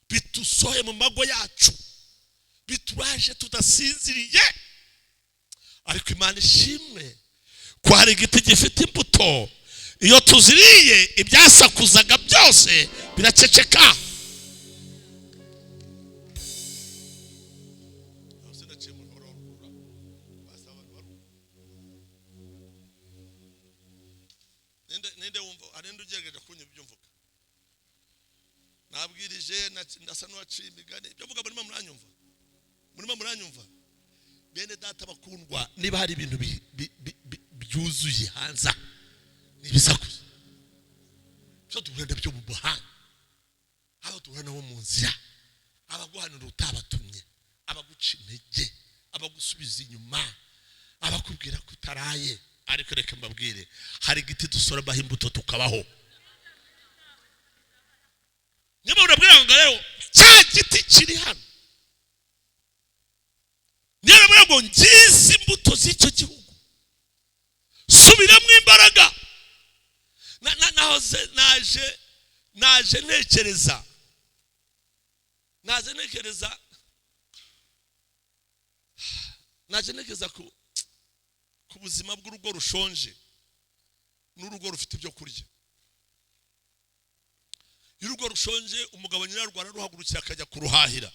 Speaker 1: bitusohe mu mago yacu bituraje tudasinziriye ariko Imana ishimwe ko hari igiti gifite imbuto iyo tuziriye ibyasakuzaga byose biraceceka ninde wumva arenda ugeregeje kunyumva ibyo mvuga nabwirije ndasa n'uwaciye imigani ibyo mvuga murimo muranyumva bene data bakundwa niba hari ibintu byuzuye hanze nibisakuza cyo duhura byo mu buhanga abo duhura nabo mu nzira abaguhanura utabatumye abaguca intege abagusubiza inyuma abakubwira ko utaraye ariko reka mbabwire hari igiti dusoramaho imbuto tukabaho niba urabwira ngo rero cya giti kiri hano niba urabwira ngo ngize imbuto z'icyo gihugu subiramo imbaraga naje ntekereza ku buzima bw'urugo rushonje n'urugo rufite ibyo kurya. Iyo urugo rushonje umugabo nyirarwo araruhagurukira akajya kuruhahira,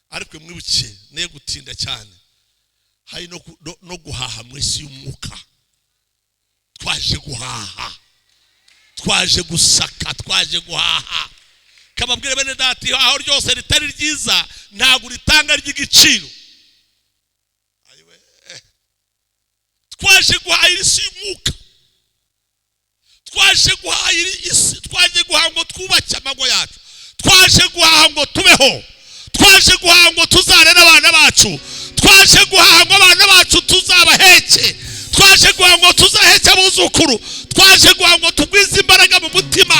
Speaker 1: ariko mwibuke ne gutinda cyane hari no guhaha mu isi y'umwuka. Twaje guhaha, twaje gusaka, twaje guhaha. Kababwire bene dati aho ryose ritari ryiza ntabwo ritanga ry'igiciro. Twaje guhahira isi y'umwuka, twaje guhahira isi, twaje guhaha ngo twubake amago yacu, twaje guhaha ngo tubeho, twaje guhaha ngo tuzarere abana bacu, twaje guhaha ngo abana bacu tuzabaheke, twaje guhaha ngo tuzaheke abuzukuru, twaje guhaha ngo tugwize imbaraga mu mutima.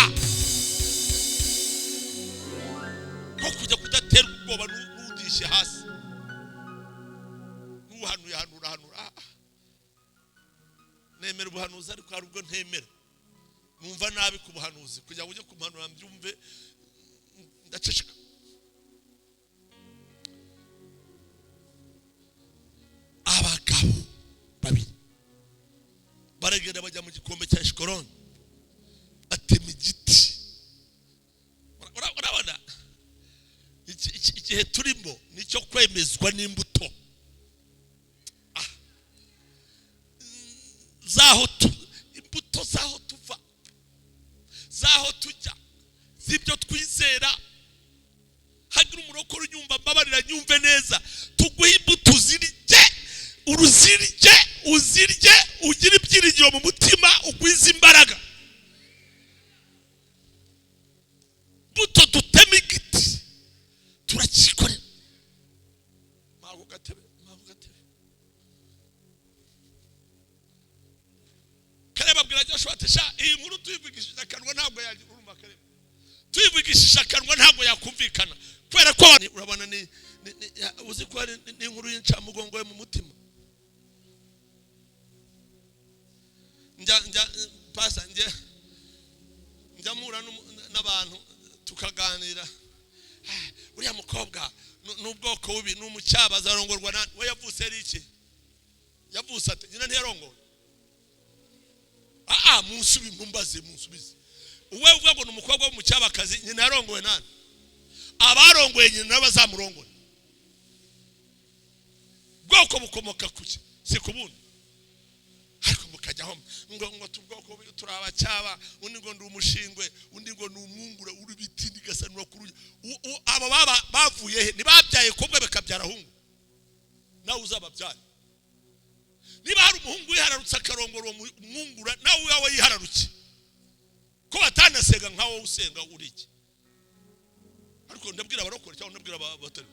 Speaker 1: Ko kujya kudaterwa ubwoba n'udishe hasi n'uhanuye hanura nemera ubuhanuzi ariko hari ubwo ntemera, numva nabi ku buhanuzi kugira ngo ujye kumpanura mbyumve ndaceceka. Abagabo babiri baragenda bajya mu gikombe cya Shikoroni batema igiti. Urabona igihe turimo nicyo kwemezwa n'imbuto imbuto zaho tuva, zaho tujya, zibyo twizera. Hagira umurokore unyumva mbabarira nyumve neza, tuguhe imbuto uzirye ugira ibyiringiro mu mutima, ugwize imbaraga. Imbuto dutema igiti turakikorera. Mago gatebe Kareba abwira Joshua ati sha iyi nkuru tuyivugishije akanwa ntabwo yagira uruma. Kareba tuyivugishije akanwa ntabwo yakumvikana kubera ko urabona ni uzi ko ari inkuru y'incamugongo yo mu mutima. njya mura n'abantu tukaganira, uriya mukobwa n'ubwoko bubi n'umucyabaza arongorwa na we yavuse ari iki? Yavuse ati nyina ntiyarongowe. Munsubize uwe uvuga ngo n'umukobwa w'umucyabakazi nyina yarongowe nani? Abarongoye nyina n'abazamurongoye. Bwoko bukomoka kuki? Si kubundi. Ariko mukajyaho ngo tubwoko turabacyaba, undi ngo ndi umushingwe, undi ngo ni umwungura uri bitindi gasanura kuruye. Abo bavuye he? Nibabyaye kobwe bakabyara hungu, nawe uzababyaye. Niba hari umuhungu yihararutse akarongora uwo mwungura, nawe uyawe yihararuke ko batanasega nkawo usenga uri iki. Ariko ndabwira abarokore cyangwa ndabwira abatari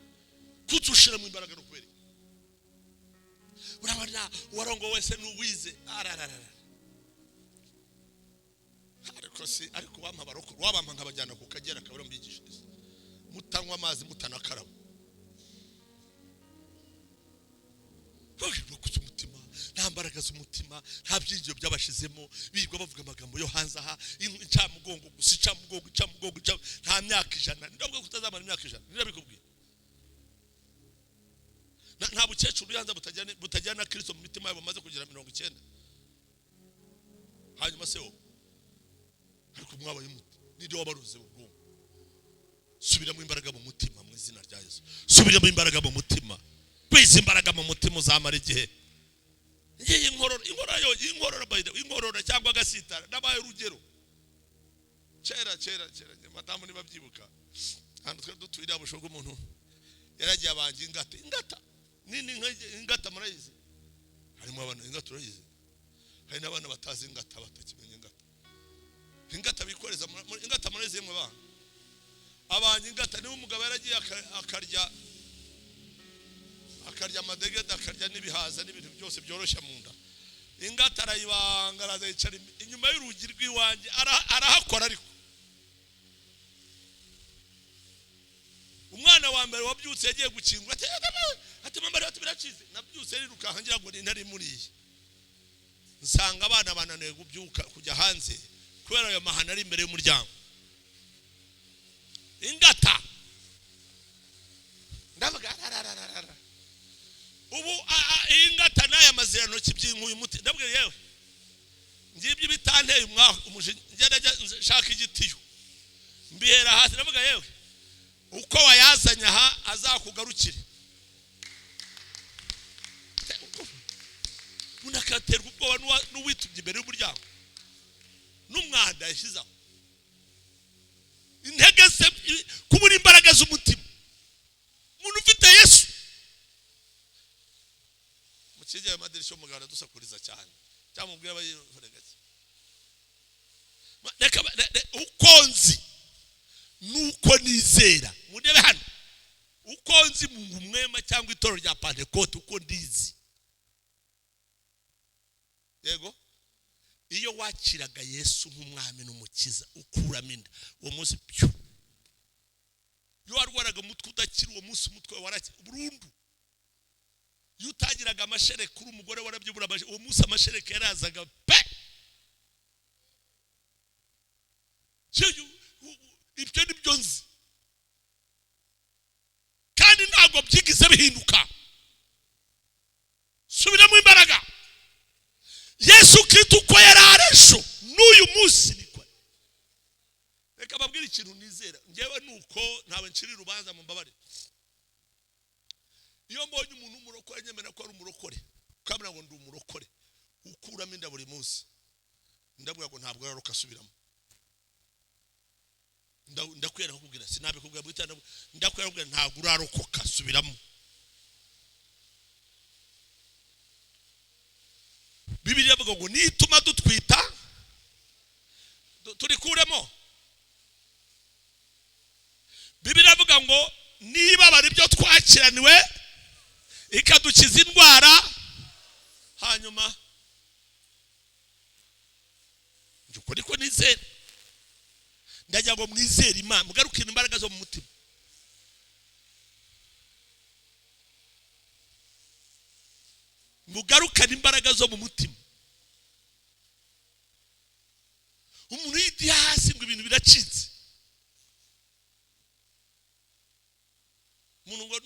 Speaker 1: kutushira mu imbaraga rukwere. Urabona warongo wese n'uwize ariko bampa abarokore wabampa nkabajyana ku Kagera kabura mbigishiriza mutanywa amazi mutanakaraba. Umutima nta mbaraga z'umutima, nta byinjiro byabashizemo, birirwa bavuga amagambo yo hanze aha, incamugongo gusa, incamugongo nta myaka 100. Ndabwo kutazamara imyaka 100 nirabikubwiye. Nta bukecuru yanze butajyana na Kristo mu mitima yabo bamaze kugira 90. Hanyuma se wo ariko mwabaye muti ninde wabaruze ubwo. Subiramo imbaraga mu mutima mu izina rya Yesu. Subiramo imbaraga mu mutima, kwiza imbaraga mu mutima uzamara igihe. Ngiye inkorora cyangwa agasitara nabaye urugero. Kera madamu nibabyibuka hano twe dutuira bushogo umuntu yaragiye abanje ingata nini ingata murayizi. Harimo abantu ingata urayizi hari n'abana batazi ingata batakimenya ingata bikoreza ingata mureze mwe bana abanye ingata niwe umugabo yaragiye akarya amadegede akarya n'ibihaza n'ibintu byose byoroshya mu nda ingata arayibanga arayicara inyuma y'urugi rw'iwanjye arahakora ariko umwana wa mbere wabyutse yagiye gukingura ati mama rero biracize nabyutse riruka hangira ngo nintari muriye nsanga abana bananiwe kubyuka kujya hanze kubera ayo mahana ari imbere y'umuryango ingata ndavuga ubu ingata n'aya mazerano kibyinkuye umuti ndabwira yewe ngibyo bitanteye umwaho shaka igitiyo mbihera hasi ndavuga yewe uko wayazanya aha azakugarukire unakaterwa ubwoba n'uwitubye imbere y'umuryango n'umwanda yashyizeho intege se kubura imbaraga z'umutima umuntu ufite Yesu mukijya amadirishyo umuganda dusakuriza cyane cyamubwira abayiregetse ukonzi nuko nizera murebe hano ukonzi Mungu mwema cyangwa itoro rya Pentecote uko ndizi yego iyo wakiraga Yesu nk'umwami n'umukiza ukuramo inda uwo munsi pyo iyo warwaraga umutwe udakira uwo munsi umutwe warakira burundu iyo utagiraga amashereke kuri umugore warabyibura uwo munsi amashereke yarazaga pe ibyo nibyo nzi kandi ntabwo byigize bihinduka subiramo imbaraga Yesu Kristo uko yararesho n'uyu munsi niko reka babwire ikintu nizera ngewe nuko ntawe nciri rubanza mu mbabare iyo mbonye umuntu umurokore nyemera ko ari umurokore ukamera ngo ndi umurokore ukuramo inda buri munsi ndabwira ngo ntabwo yaroka asubiramo ndakwera kukubwira sinabe kubwira bwitanda ndakwera kukubwira ntabwo urarokoka asubiramo Bibiliya ivuga ngo nituma dutwita turikuremo Bibiliya ivuga ngo niba bari byo twakiraniwe ikadukiza indwara hanyuma njye ko nizera ndagira ngo mwizere Imana mugarukire imbaraga zo mu mutima mugarukane imbaraga zo mu mutima umuntu yidi hasi ngo ibintu biracitse umuntu ngo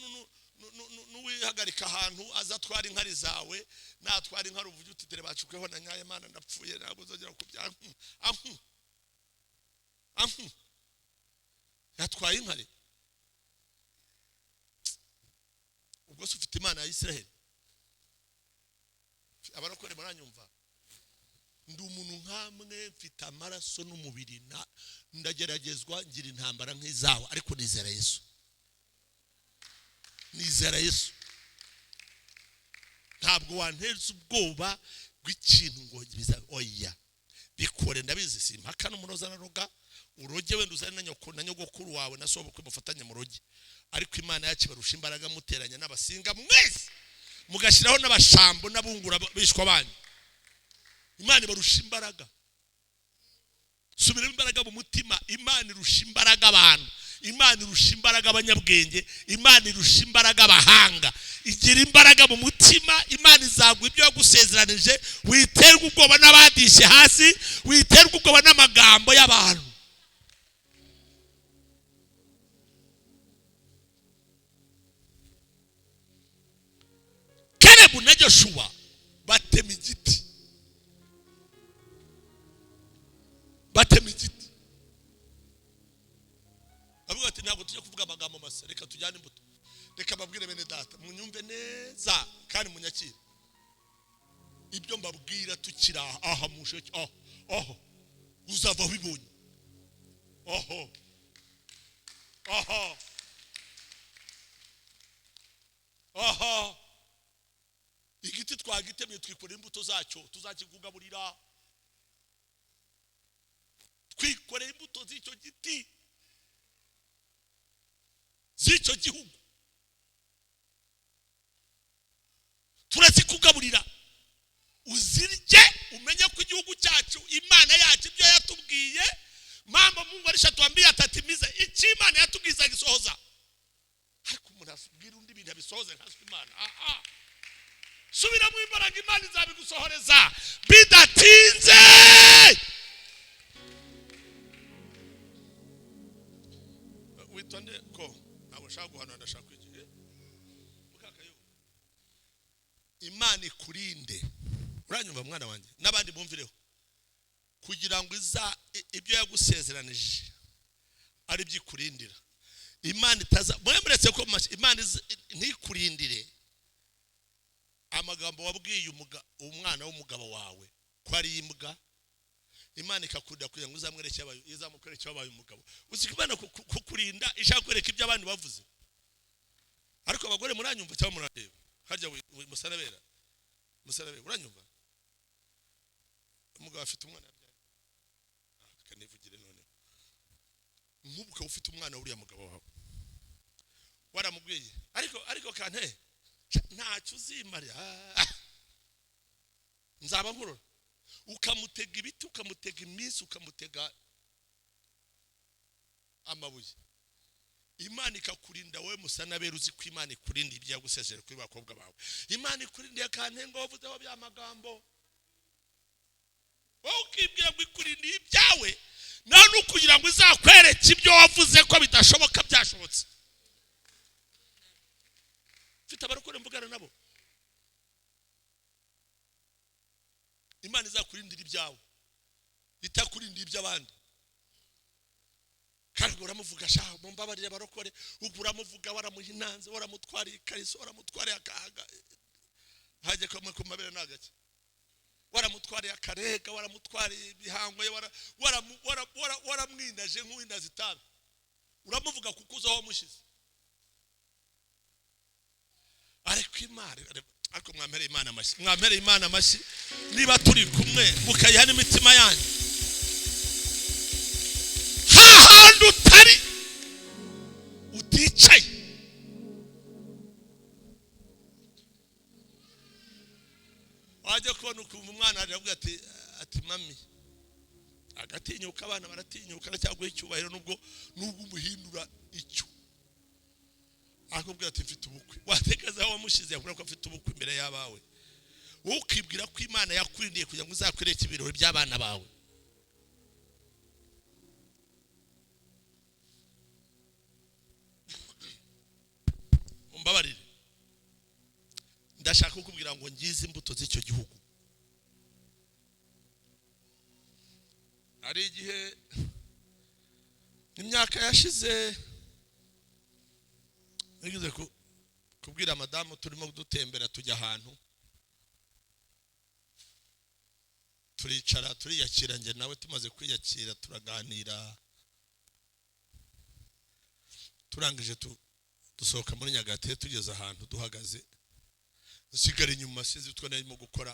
Speaker 1: nuwihagarika ahantu azatwara inkari zawe natwara inkari uvuge uti dere bacukweho na nyaye Mana ndapfuye ntabwo uzongera kubya yatwaye inkari ubwo se ufite Imana ya Israel abarokore baranyumva ndi umuntu nkamwe mfite amaraso n'umubiri ndageragezwa ngira intambara nk'izawe ariko nizera Yesu ntabwo wanteza ubwoba bw'ikintu ngo biza oya bikore ndabizi simpaka n'umuroza naroga uroge wenda uzane na nyoko na nyogokuru wawe na sobukwe mufatanye mu roge ariko Imana yacu barusha imbaraga muteranya n'abasinga mwese mugashiraho n'abashambo n'abungura bishwa banyu Imana barusha imbaraga subiremo imbaraga mu mutima Imana irusha imbaraga abantu Imana irusha imbaraga abanyabwenge Imana irusha imbaraga abahanga igira imbaraga mu mutima Imana izagwa ibyo yagusezeranije witerwa ubwoba n'abadishe hasi witerwa ubwoba n'amagambo y'abantu Kalebu na Joshua batema igiti avuga ati ntabwo tujya kuvuga amagambo masa reka tujyane imbuto reka babwire bene data munyumve neza kandi munyakire ibyo mbabwira tukira aha musheke uzava bibonye igiti twagiteye twaragitemye twikorera imbuto zacyo tuzakikugaburira twikorera imbuto z'icyo giti z'icyo gihugu turazikugaburira uzirye umenye ko igihugu cyacu Imana yacu ibyo yatubwiye mama Mungu alishatuambia atatimiza icyo Imana yatubwiza gisohoza ariko umuntu asubwira undi bintu bisohoze nka Imana subira mu imbaraga Imana izabigusohoreza bidatinze witonde ko nabo shaka guhana ndashaka igihe mukakayo Imana ikurinde uranyumva mwana wanjye nabandi bumvireho kugira ngo ibyo yagusezeranije ari byikurindira Imana itaza mwemuretse ko Imana ntikurindire amagambo wabwiye umwana w'umugabo wawe ko ari imbwa Imana ikakurida kugira ngo uzamwereke izamukoreke wabaye umugabo uzikubana kukurinda ishaka kwereka ibyo abandi bavuze ariko abagore muranyumva cyangwa murareba harya musarabera uranyumva umugabo afite umwana yabyaye kanivugire none nkubuka ufite umwana uriya mugabo wawe waramubwiye ariko kante ntacyo uzimarira nzaba nkurora ukamutega ibiti ukamutega iminsi ukamutega amabuye Imana ikakurinda wowe musanabera uzi ko Imana ikurinda ibyo yagusezerera kuri bakobwa bawe Imana ikurindiye kante ngo wavuzeho bya magambo wowe ukibwira ngo ikurindiye ibyawe none ukugira ngo izakwereke ibyo wavuze ko bidashoboka byashobotse mfite abarokore mvugana nabo Imana izakurindira ibyawe itakurindira iby'abandi kandi uramuvuga sha mumbabarire barokore uramuvuga waramuhinanze waramutwariye ikariso waramutwariye akaga haje kamwe ku mabere nagake waramutwariye akarega waramutwariye ibihangwe waramwinaje nk'uwinaze itabi uramuvuga kukuza aho mushize ariko mwamere Imana amashyi niba turi kumwe mukayiha n'imitima yanyu hahandi utari uticaye wajya kubona ukumva umwana aravuga ati mami agatinyuka abana baratinyuka aracyaguha icyubahiro nubwo umuhindura icyo akubwira ati mfite ubukwe watekereza aho wamushize yakubwira ko afite ubukwe imbere y'abawe wowe ukibwira ko Imana yakurindiye kugira ngo uzakwereke ibirori by'abana bawe umbabarire ndashaka kukubwira ngo ngize imbuto z'icyo gihugu ari igihe imyaka yashize nigeze kubwira madamu turimo dutembera tujya ahantu turicara turiyakira nge nawe tumaze kwiyakira turaganira turangije dusohoka muri Nyagatare tugeze ahantu duhagaze dusigara inyuma sinzi utwo narimo gukora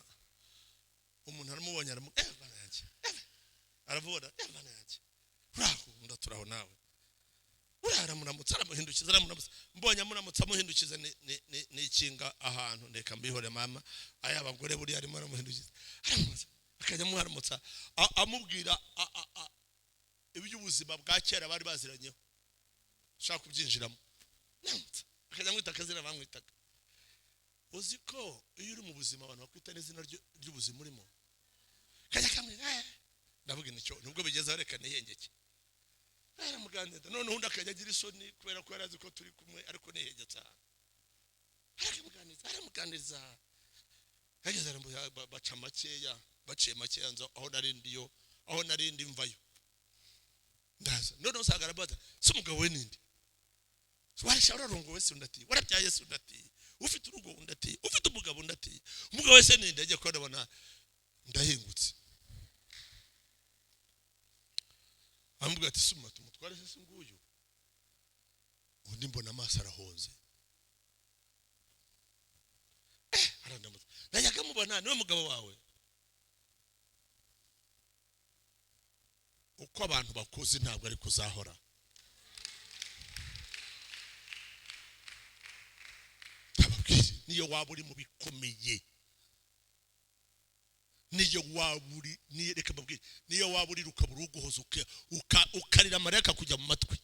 Speaker 1: umuntu aramubonye aravuga bana yanjye uraho ndaturaho nawe uramuramutsa aramuhindukiza mbonye amuramutsa amuhindukiza n'ikinga ahantu ndeka mbihore mama aya abagore buri arimo aramuhindukiza aramuza akajya muharamutsa amubwira iby'ubuzima bwa kera bari baziranyeho ushaka kubyinjiramo akajya mwita akazina bamwitaga uzi ko iyo uri mu buzima abantu bakwita n'izina ry'ubuzima urimo kajya kamwe ndavuga nicyo nubwo bigezeho reka nihengeke aramuganira none undi akajya agira isoni kubera ko yarazi ko turi kumwe ariko nihengetse aramuganiriza yageze baca makeya baciye makeya nzo aho narindi mvayo ndaza none usanga arabaza si umugabo we nindi warisha urarongowe se undati warabyaye se undati ufite urugo undati ufite umugabo undati umugabo wese ninde ajye ko ndabona ndahingutse amubwira ati suma tumutware se nguyu undi mbona amaso arahonze arandamutsa najyaga mubona niwe mugabo wawe uko abantu bakuzi ntabwo ari kuzahora tababwire niyo waba uri mu bikomeye niyo waba uri reka mbabwire niyo waba uri rukabura uguhoza ukarira amareka kujya mu matwi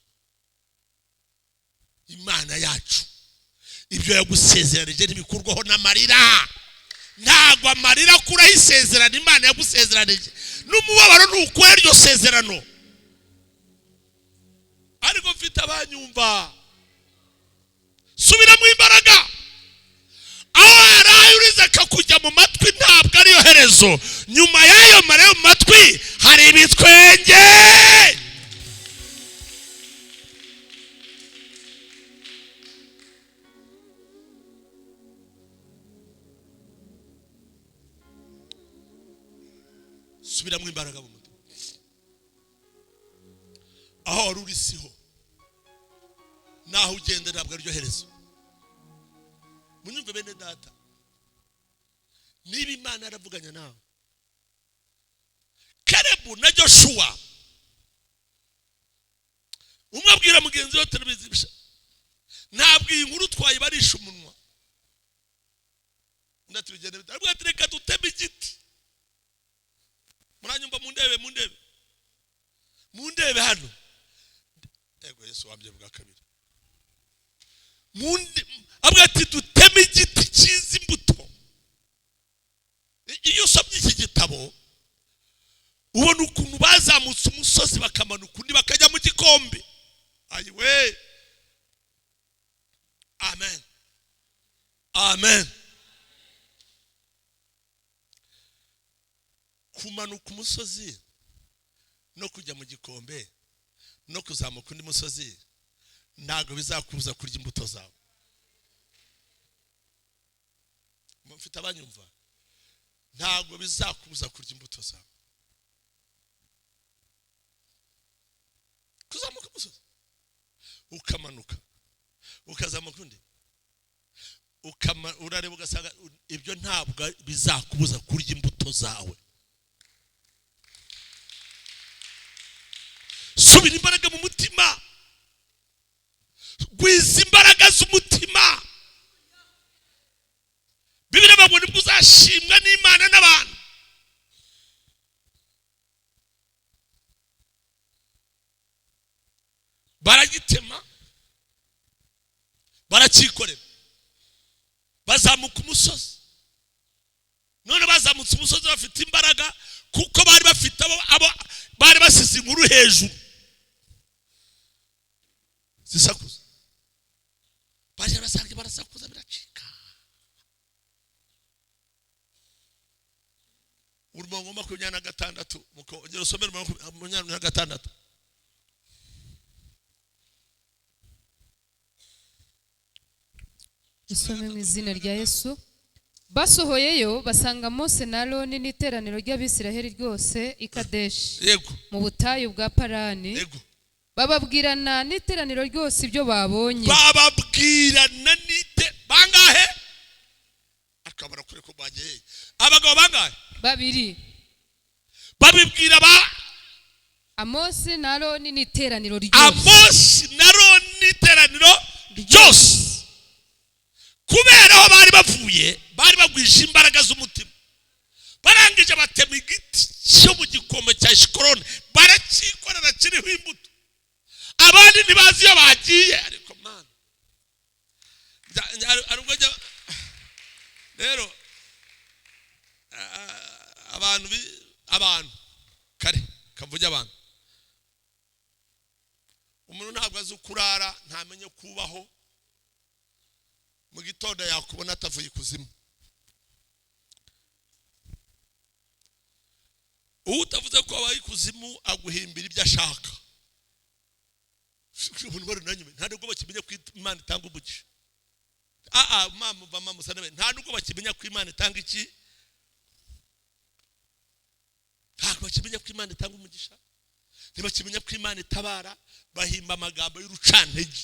Speaker 1: Imana yacu ibyo yagusezeranije ntibikurwaho n'amarira ntago amarira kuraho isezerano Imana yagusezeranije n'umubabaro n'ukwera iryo sezerano ariko mfite abanyumva subira mu imbaraga aho yaraye urize akakujya mu matwi ntabwo ariyo herezo nyuma y'ayo marira mu matwi hari ibitwenge subira mu imbaraga mu mutima aho wari uri siho naho ugenda ntabwo ariryo herezo munyumve bene data niba Imana yaravuganye nawe Kalebu na Joshua umwe abwira mugenzi we televiziyo ntabwo iyi nkuru twayibarisha umunwa ndatugende arabwo reka duteme igiti muranyumva mundebe hano ego Yesu wambye bwa kabiri abwo ati duteme igiti cyiza imbuto iyo usomye iki gitabo ubona ukuntu bazamutse umusozi bakamanuka undi bakajya mu gikombe ayiwe amen amen kumanuka umusozi no kujya mu gikombe no kuzamuka undi musozi ntago bizakubuza kurya imbuto zawe mufite abanyumva ntago bizakubuza kurya imbuto zawe kuzamuka umusozi ukamanuka ukazamuka undi urareba ugasanga ibyo ntabwo bizakubuza kurya imbuto zawe subira imbaraga mu mutima gwiza imbaraga z'umutima Bibiliya bavuga nibwo uzashimwa n'Imana n'abantu baragitema barakikorera bazamuka umusozi none bazamutse umusozi bafite imbaraga kuko bari bafite abo bari basize inkuru hejuru zisakuza baje basanga barasakuza biracika urumwe 26 mukongera usomera 26
Speaker 3: isome mu izina rya Yesu basohoyeyo basanga Mose na Aroni n'iteraniro ry'Abisiraheli ryose i Kadeshi
Speaker 1: yego
Speaker 3: mu butayu bwa Parani
Speaker 1: yego
Speaker 3: bababwirana n'iteraniro ryose ibyo babonye
Speaker 1: bababwirana bangahe akabara kure ko bagiye abagabo bangahe babiri babibwira ba
Speaker 3: Amosi na Aroni n'iteraniro ryose
Speaker 1: Amosi na Aroni n'iteraniro ryose kubera aho bari bavuye bari bagwije imbaraga z'umutima barangije batema igiti cyo mu gikombe cya Shikoroni barakikorera kiriho imbuto abandi ntibazi iyo bagiye ariko mana rero abantu kare kavuge abantu umuntu ntabwo azi ukurara ntamenye kubaho mu gitondo yakubona atavuye ikuzimu utavuze ko abaye ikuzimu aguhimbira ibyo ashaka umuntu bari nanyume nta nubwo bakimenya ko Imana itanga umugisha mama musanabe nta nubwo bakimenya ko Imana itanga iki ntabwo bakimenya ko Imana itanga umugisha ntibakimenya ko Imana itabara bahimba amagambo y'urucantege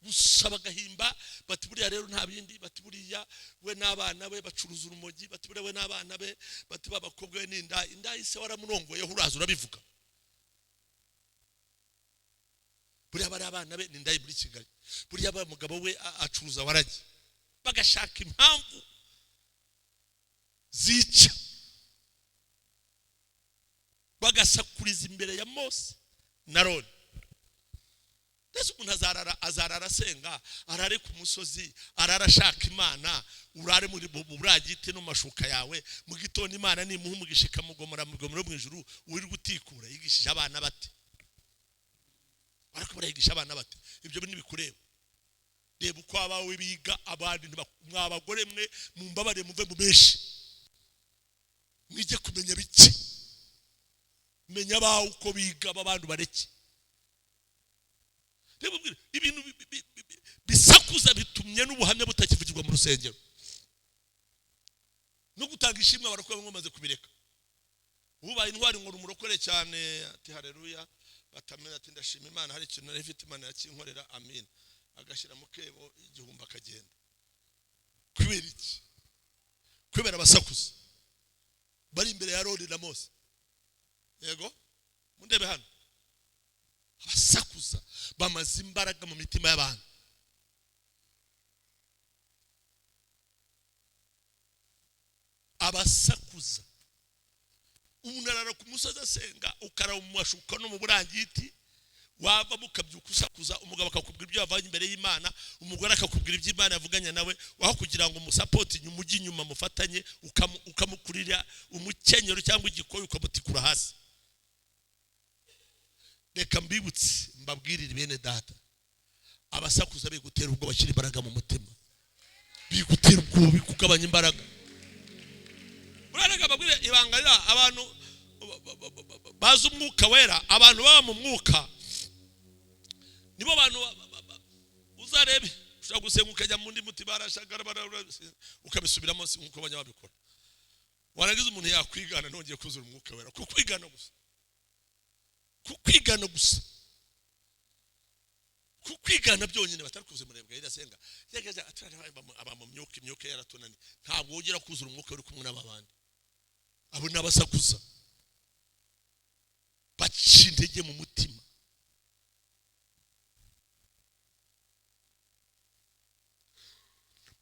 Speaker 1: gusa bagahimba bati buriya rero nta bindi, bati buriya we n'abana be bacuruza urumogi, bati buriya we n'abana be bati babakobwa we n'inda ise waramurongoyeho uraza urabivuga, buriya bari abana be n'indayi muri Kigali, buriya ba mugabo we acuruza waragi, bagashaka impamvu zica, bagasakuriza imbere ya Mose na Aroni. Ndetse umuntu azarara asenga, arare ku musozi, arara ashaka Imana, urare muri buragite no mashuka yawe, mu gitondo Imana nimuha umugisha ikamugomora mu ijuru, uri gutikura yigishije abana bate, ariko barayigisha abana bate? Ibyo ntibikureba. Reba uko abawe biga, abandi mwabagore mwe mumbabare muve mu benshi, mwije kumenya biki, menya abawe uko biga, abandi bareke. Ibintu bisakuza bitumye n'ubuhamya butakivugirwa mu rusengero, no gutanga ishimwe abarokore bamaze kubireka. Ubaye intwari ngo rumurokore cyane ati haleluya, batamenya ati ndashima Imana, hari ikintu narifite Imana yakinkorera, amen, agashyira mu kebo igihumbi akagenda. Kubera iki? Kubera abasakuza bari imbere ya Aroni na Mose. Yego mundebe hano, abasakuza bamaze imbaraga mu mitima y'abantu. Abasakuza, umuntu arara ku musozi asenga, ukaraba mu mashuka no mu burangiti, wava mukabyuka usakuza, umugabo akakubwira ibyo yavanye imbere y'Imana, umugore akakubwira ibyo Imana yavuganye nawe, waho kugira ngo musapoti umujyi inyuma mufatanye, ukamukurira umukenyero cyangwa igikoyo ukamutikura hasi. Reka mbibutse mbabwirire bene data, abasakuza bigutera ubwo bashyira imbaraga mu mutima, bigutera ubwo bikugabanya imbaraga. Buraraga babwire ibangarira abantu bazi umwuka wera, abantu baba mu mwuka nibo bantu uzarebe, ushaka gusenga ukajya mu ndi muti barashagara ukabisubiramo nkuko banya babikora. Waragize umuntu yakwigana nongeye kuzura umwuka wera, kukwigana gusa, kukwigana gusa, kukwigana byonyine batari kuze murebwa irasenga yagaje aba mu myuka yaratonani, ntabwo wongera kuzura umwuka uri kumwe n'abandi. Abo nabasakuza bacindege mu mutima.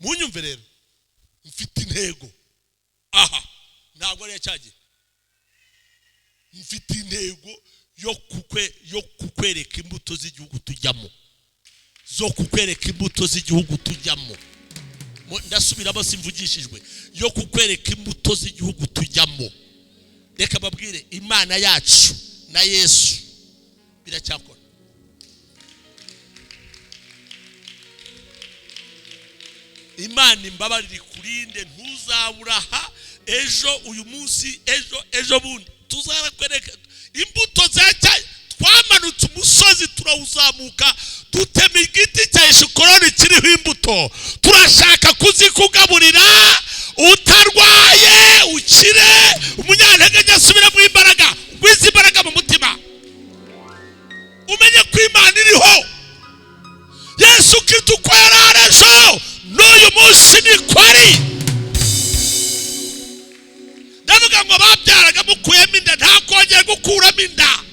Speaker 1: Munyumve rero, mfite intego, aha ntabwo ari yacyagiye, mfite intego yo kukwereka imbuto z'igihugu tujyamo, zo kukwereka imbuto z'igihugu tujyamo. Ndasubiramo simvugishijwe, yo kukwereka imbuto z'igihugu tujyamo. Reka babwire, Imana yacu na Yesu biracyakora. Imana imbabarire kurinde, ntuzaburaha ejo, uyu munsi, ejo bundi tuzarakwereka imbuto zacyaye. Twamanutse umusozi turawuzamuka, dutema igiti cya Eshikoroni kiriho imbuto, turashaka kuzikugaburira utarwaye ukire, umunyantege asubira mu imbaraga, ugwize imbaraga mu mutima, umenye ko Imana iriho. Yesu Kristo uko yari ejo n'uyu munsi niko ari. Ndavuga ngo babyaraga mukuyemo inda ntakongera gukuramo inda,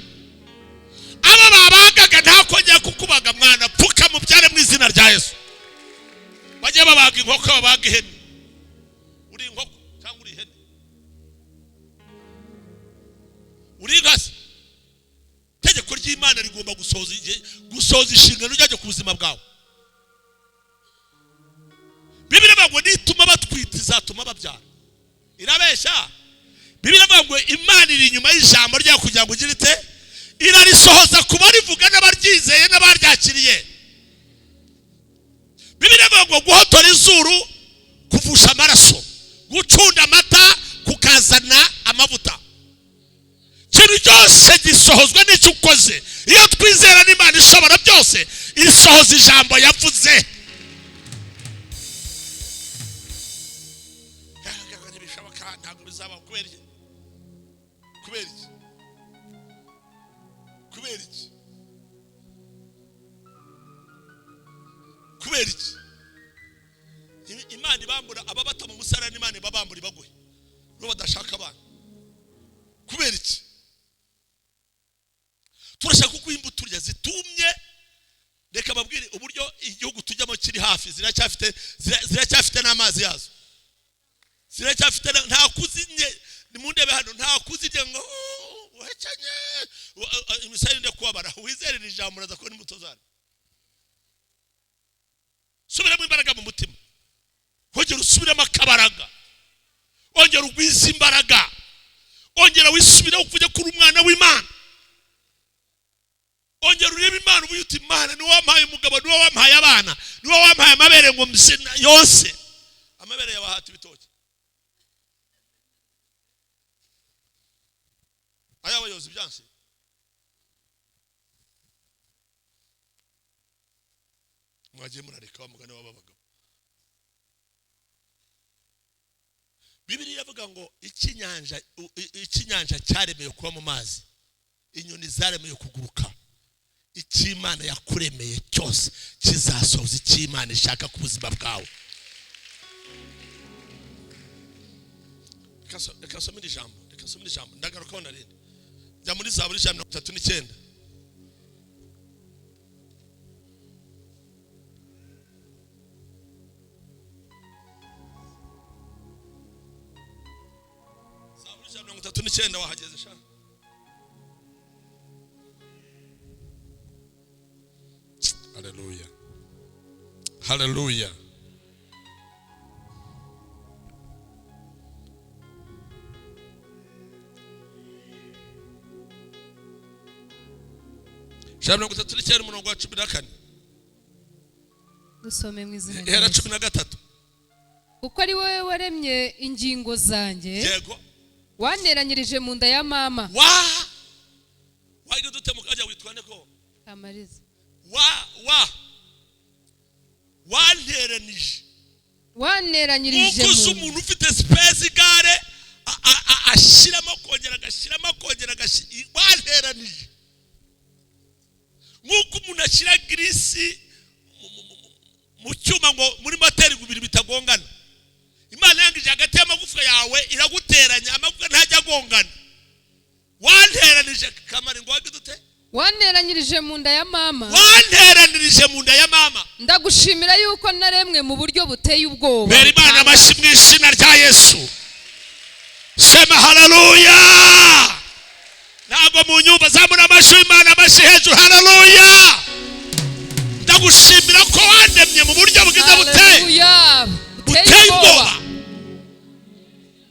Speaker 1: aba babagaga ntakongera kukubaga. Mwana pfuka mubyare mu izina rya Yesu. Bajye babaga inkoko, babaga ihene. Uri inkoko cyangwa uri ihene? Uri ingasi? Tegeko ry'Imana rigomba gusoza inshingano ujyaje ku buzima bwawe. Bibiliya ngo nituma batwita izatuma babyara. Irabeshya. Bibiliya ngo Imana iri inyuma y'ijambo ryayo kugira ngo ugire ite, irarisohoza kuba rivuga n'abaryizeye n'abaryakiriye. Bibiliya ngo guhotora izuru kuvusha amaraso, gucunda amata kukazana amavuta. Ikintu cyose gisohozwa n'icyo ukoze. Iyo twizera n'Imana ishobora byose, irisohoza ijambo yavuze. Ntabwo bizaba kubera iki? Kubera iki? Kubera iki? kubera iki Imana ibambura ababata mu musarani Imana ibabambura ibaguhe no badashaka abana kubera iki turashaka ko imbuto turya zitumye reka babwire uburyo igihugu tujyamo kiri hafi ziracyafite n'amazi yazo ziracyafite nta kuzinye nimundebe hano nta kuzinye ngo wacanye imisari nde kubabara wizere ni ijambo raza ko n'imbuto zane subiramo imbaraga mu mutima ongera usubiremo akabaraga ongera ugwiza imbaraga ongera wisubire ukuvuge kuri umwana w'Imana ongera urebe Imana ubuye uti Imana ni wampaye umugabo ni wampaye abana ni wampaye amabere ngo msina yose amabere yabahati bitoke aya bayozi byanse mwagiye murareka mugane w'abagabo Bibiliya yavuga ngo ikinyanja cyaremeye kuba mu mazi inyoni zaremeye kuguruka Imana yakuremeye cyose kizasoza Imana ishaka ku buzima bwawe reka somera ijambo ndagaruka hano rindi jya muri Zaburi 39 Zaburi 39 wahageze sha Hallelujah. Hallelujah. Shabna kutaturikera umurongo wa 14.
Speaker 3: Dusome mu izina
Speaker 1: rya 13.
Speaker 3: Uko ari wowe waremye ingingo zanjye.
Speaker 1: Yego.
Speaker 3: Waneranyirije mu nda ya mama.
Speaker 1: Wajya dutemukaje witwane ko?
Speaker 3: Kamariza. Waneranyirije
Speaker 1: mu umuntu ufite space gare ashiramo kongera waneranije nkuko umuntu ashira grisi mu cyuma ngo muri moteri gubiri bitagongana Imana yangije hagati y'amagufwa yawe iraguteranya amagufwa ntajya agongana waneranije kamari ngo wagidute
Speaker 3: waneranyirije mu nda ya mama ndagushimira yuko naremwe mu buryo buteye ubwoba
Speaker 1: bera Imana amashi mu izina rya Yesu sema haleluya ntabwo mu nyumba zamura amashi Imana amashi hejuru haleluya ndagushimira ko wandemye mu buryo bwiza buteye ubwoba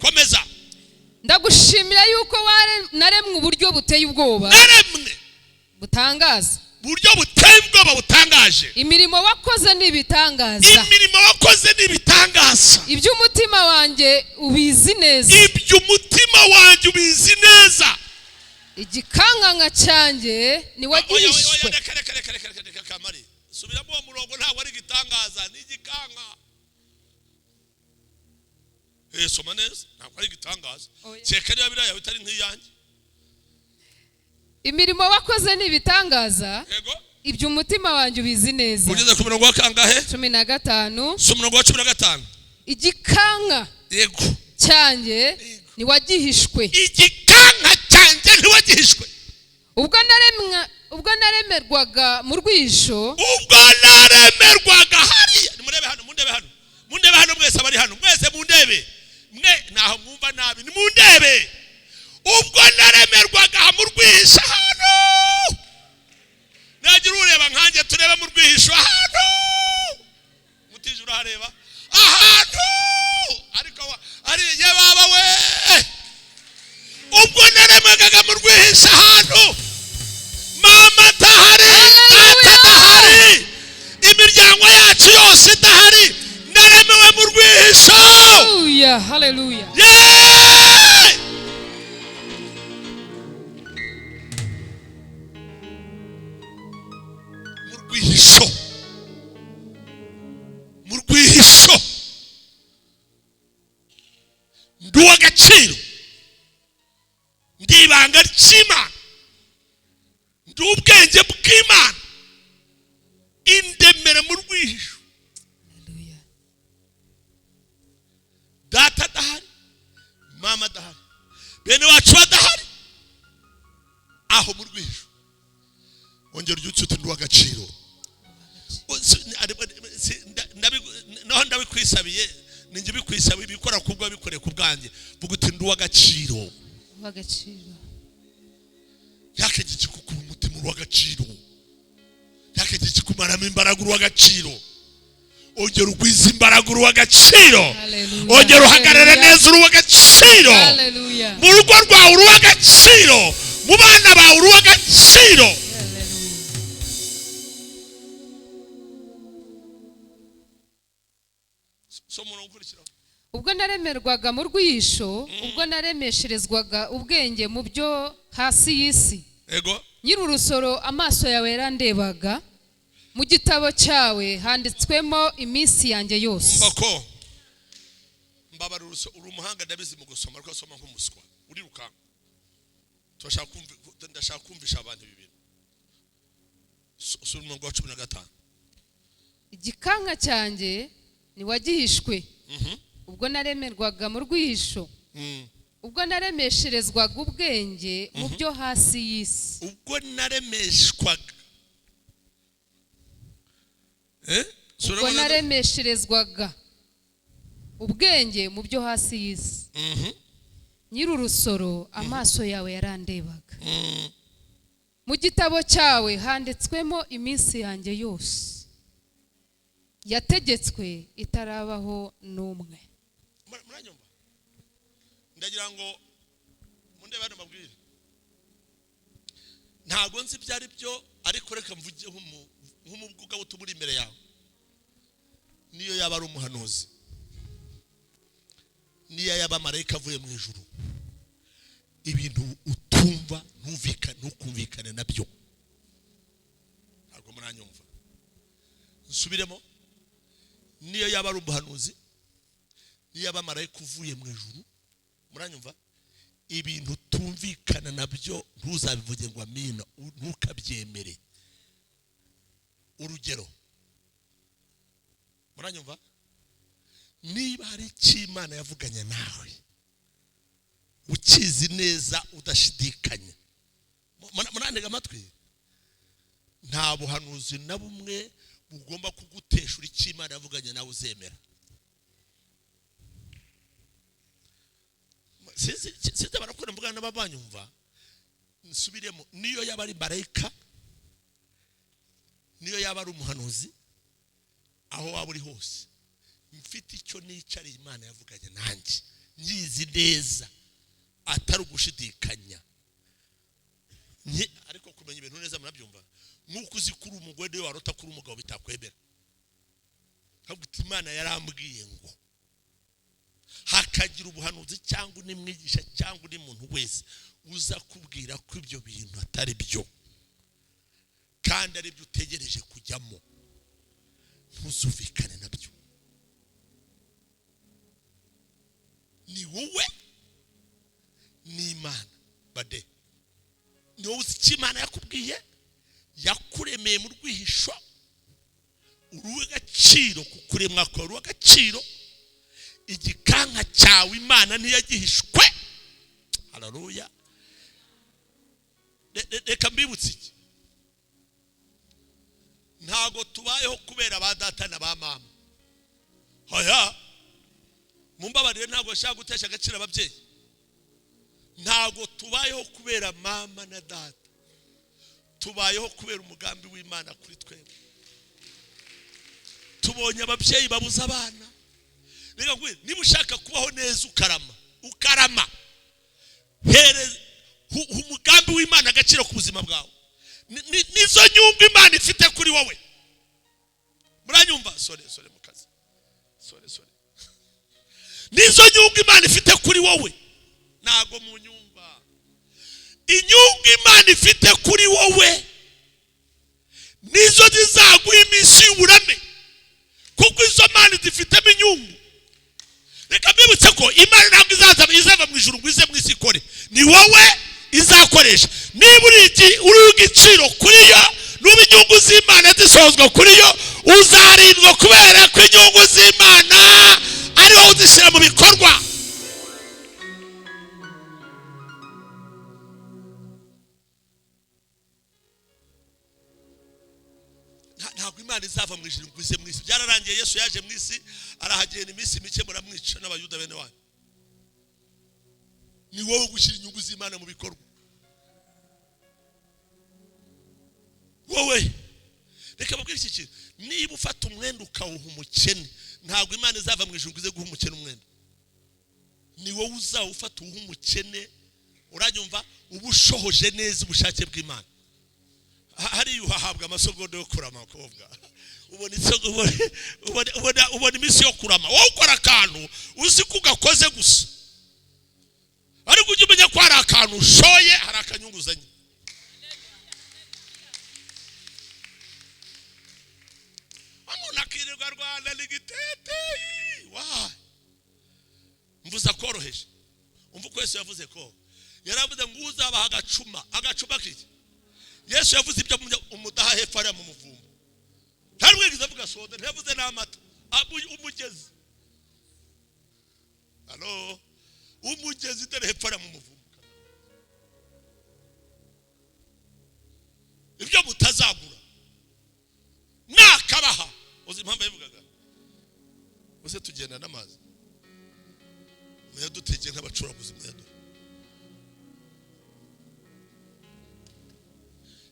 Speaker 1: komeza
Speaker 3: ndagushimira yuko naremwe uburyo buteye ubwoba butangaza
Speaker 1: buryo buteye ubwoba butangaje
Speaker 3: imirimo wakoze n'ibitangaza ibyo umutima wanjye ubizi neza igikankanga cyanjye ni wagihishwe
Speaker 1: kamari subiramo uwo murongo ntabwo ari igitangaza ni igikanga soma neza ntabwo ari igitangaza cyeka niba biriya bitari nk'iyanjye
Speaker 3: imirimo wakoze n'ibitangaza ibyo umutima wanjye ubizi neza
Speaker 1: ugeze ku murongo wa kangahe
Speaker 3: 15
Speaker 1: so murongo wa 15
Speaker 3: igikanka
Speaker 1: yego
Speaker 3: cyanjye ni wagihishwe
Speaker 1: igikanka cyanjye ni wagihishwe
Speaker 3: ubwo naremerwaga mu rwisho
Speaker 1: hariya mundebe hano mwese abari hano mwese mundebe mwe naho mwumva nabi ni mundebe ubwo naremerwaga mu rwisho hano nagira ureba nkanjye turebe mu rwisho hano mutije urahareba ahantu ariko ari ye baba we ubwo naremerwaga mu rwisho hano mama atahari imiryango yacu yose idahari naremewe mu rwisho
Speaker 3: haleluya
Speaker 1: mu rwihisho ndi uw'agaciro ndi ibanga ry'Imana ndi ubwenge bw'Imana indemere mu rwihisho mu rwisho ongera ubyutse uti nduwa agaciro naho ndabikwisabiye ninjye bikwisabiye bikora kubwo bikoreye ku bwanjye vuga uti nduwa agaciro yakegetse kukura umutima uruwa agaciro yakegetse kumaramo imbaraga uruwa agaciro ongera ugwiza imbaraga uruwa agaciro ongera uhagarare neza uruwa agaciro mu rugo rwawe uruwa agaciro mu bana bawe uruwa agaciro
Speaker 3: ubwo naremerwaga mu rwisho ubwo naremesherezwaga ubwenge mu byo hasi y'isi nyiri urusoro amaso yawe yarandebaga mu gitabo cyawe handitswemo iminsi yanjye yose
Speaker 1: mbabara uri umuhanga ndabizi mu gusoma ariko asoma nk'umuswa uriruka ndashaka kumvisha abantu ibi bintu usura umurongo wa 15
Speaker 3: igikanka cyanjye niwagihishwe ubwo naremerwaga mu rwisho ubwo naremesherezwaga ubwenge mu byo hasi y'isi
Speaker 1: ubwo naremeshwaga
Speaker 3: ubwo naremesherezwaga ubwenge mu byo hasi y'isi nyiri urusoro amaso yawe yarandebaga mu gitabo cyawe handitswemo iminsi yanjye yose yategetswe itarabaho n'umwe
Speaker 1: muranyumva ndagira ngo mundebe hano mabwire ntago nzi byari byo ariko reka mvuge nk'umubwuga butuburi imbere yawe niyo yaba ari umuhanuzi niyo yaba marayika avuye mu ijuru ibintu utumva ntukumvikane nabyo ntabwo muranyumva nsubiremo niyo yaba ari umuhanuzi niyo yaba marayika uvuye mu ijuru muranyumva ibintu utumvikana nabyo ntuzabivuge ngo amina ntukabyemere urugero muranyumva niba hari cy'Imana yavuganye nawe ukizi neza udashidikanya murandega amatwi nta buhanuzi na bumwe bugomba kugutesha uri cy'Imana yavuganye nawe uzemera sinzi barakora mvugana n'ababanyumva nsubiremo niyo yaba ari marayika niyo yaba ari umuhanuzi aho waba uri hose mfite icyo nicariye Imana yavuganye nanjye nyizi neza atari ugushidikanya ariko kumenya ibintu neza murabyumva nk'uko uzi kuri umugore warota kuri umugabo bitakwemera ahubwo Imana yarambwiye ngo hakagira ubuhanuzi cyangwa undi mwigisha cyangwa undi muntu wese uza kubwira ko ibyo bintu atari byo kandi ari byo utegereje kujyamo ntuzumvikane nabyo ni wowe n'Imana bade ni wowe uzi icyo Imana yakubwiye yakuremeye mu rwihisho uruwe agaciro kukuremwa kwa uruwe agaciro igikanka cyawe Imana ntiyagihishwe haleluya reka mbibutse iki ntago tubayeho kubera ba data na ba mama hoya mumbabarire ntago nshaka gutesha agaciro ababyeyi ntago tubayeho kubera mama na data tubayeho kubera umugambi w'Imana kuri twebwe tubonye ababyeyi babuza abana reka ngwe niba ushaka kubaho neza ukarama here umugambi w'Imana agaciro ku buzima bwawe nizo nyungu Imana ifite kuri wowe muranyumva sore mukazi sore nizo nyungu Imana ifite kuri wowe nago mu nyumba inyungu Imana ifite kuri wowe nizo zizaguha iminsi y'uburame kuko izo Mana zifitemo inyungu reka mbibutse ko Imana ntabwo izava mu ijuru ngo ize mu isi ikore ni wowe izakoresha niba uri igiciro kuri yo n'ubu inyungu z'Imana zisozwa kuri yo uzarindwa kubera ko inyungu z'Imana ariho uzishyira mu bikorwa ntabwo Imana izava mu ijuru nguze mu isi. Byararangiye, Yesu yaje mu isi arahagenda iminsi mike muramwica n'abayuda bene wanyu. Ni wowe gushyira inyungu z'Imana mu bikorwa. Wowe reka babwire iki kintu, niba ufata umwenda ukawuha umukene, ntabwo Imana izava mu ijuru nguze guha umukene umwenda. Ni wowe uzawufata uwuha umukene, uranyumva, uba ushohoje neza ubushake bw'Imana. Hari uhahabwa amasogondo yo kurama akobwa, ubona iminsi yo kurama, wowe ukora akantu uzi ko ugakoze gusa, ariko ujye umenya ko hari akantu ushoye, hari akanyunguzanye. Umuntu akirirwa Rwanda ligitete, mvuza koroheje. Umva uko Yesu yavuze ko yaravuze ngo uzabaha agacuma kiki. Yesu yavuze ibyo umudaha hepfo ari mu muvumba. Nta rwigize avuga soda, ntiyavuze n'amata, umugezi. Halo, umugezi dore hepfo ari mu muvumba. Ibyo mutazagura nakabaha. Uzi impamvu yavugaga? Uze tugenda n'amazi. Muyadutekeye nk'abacuraguzi muyadu.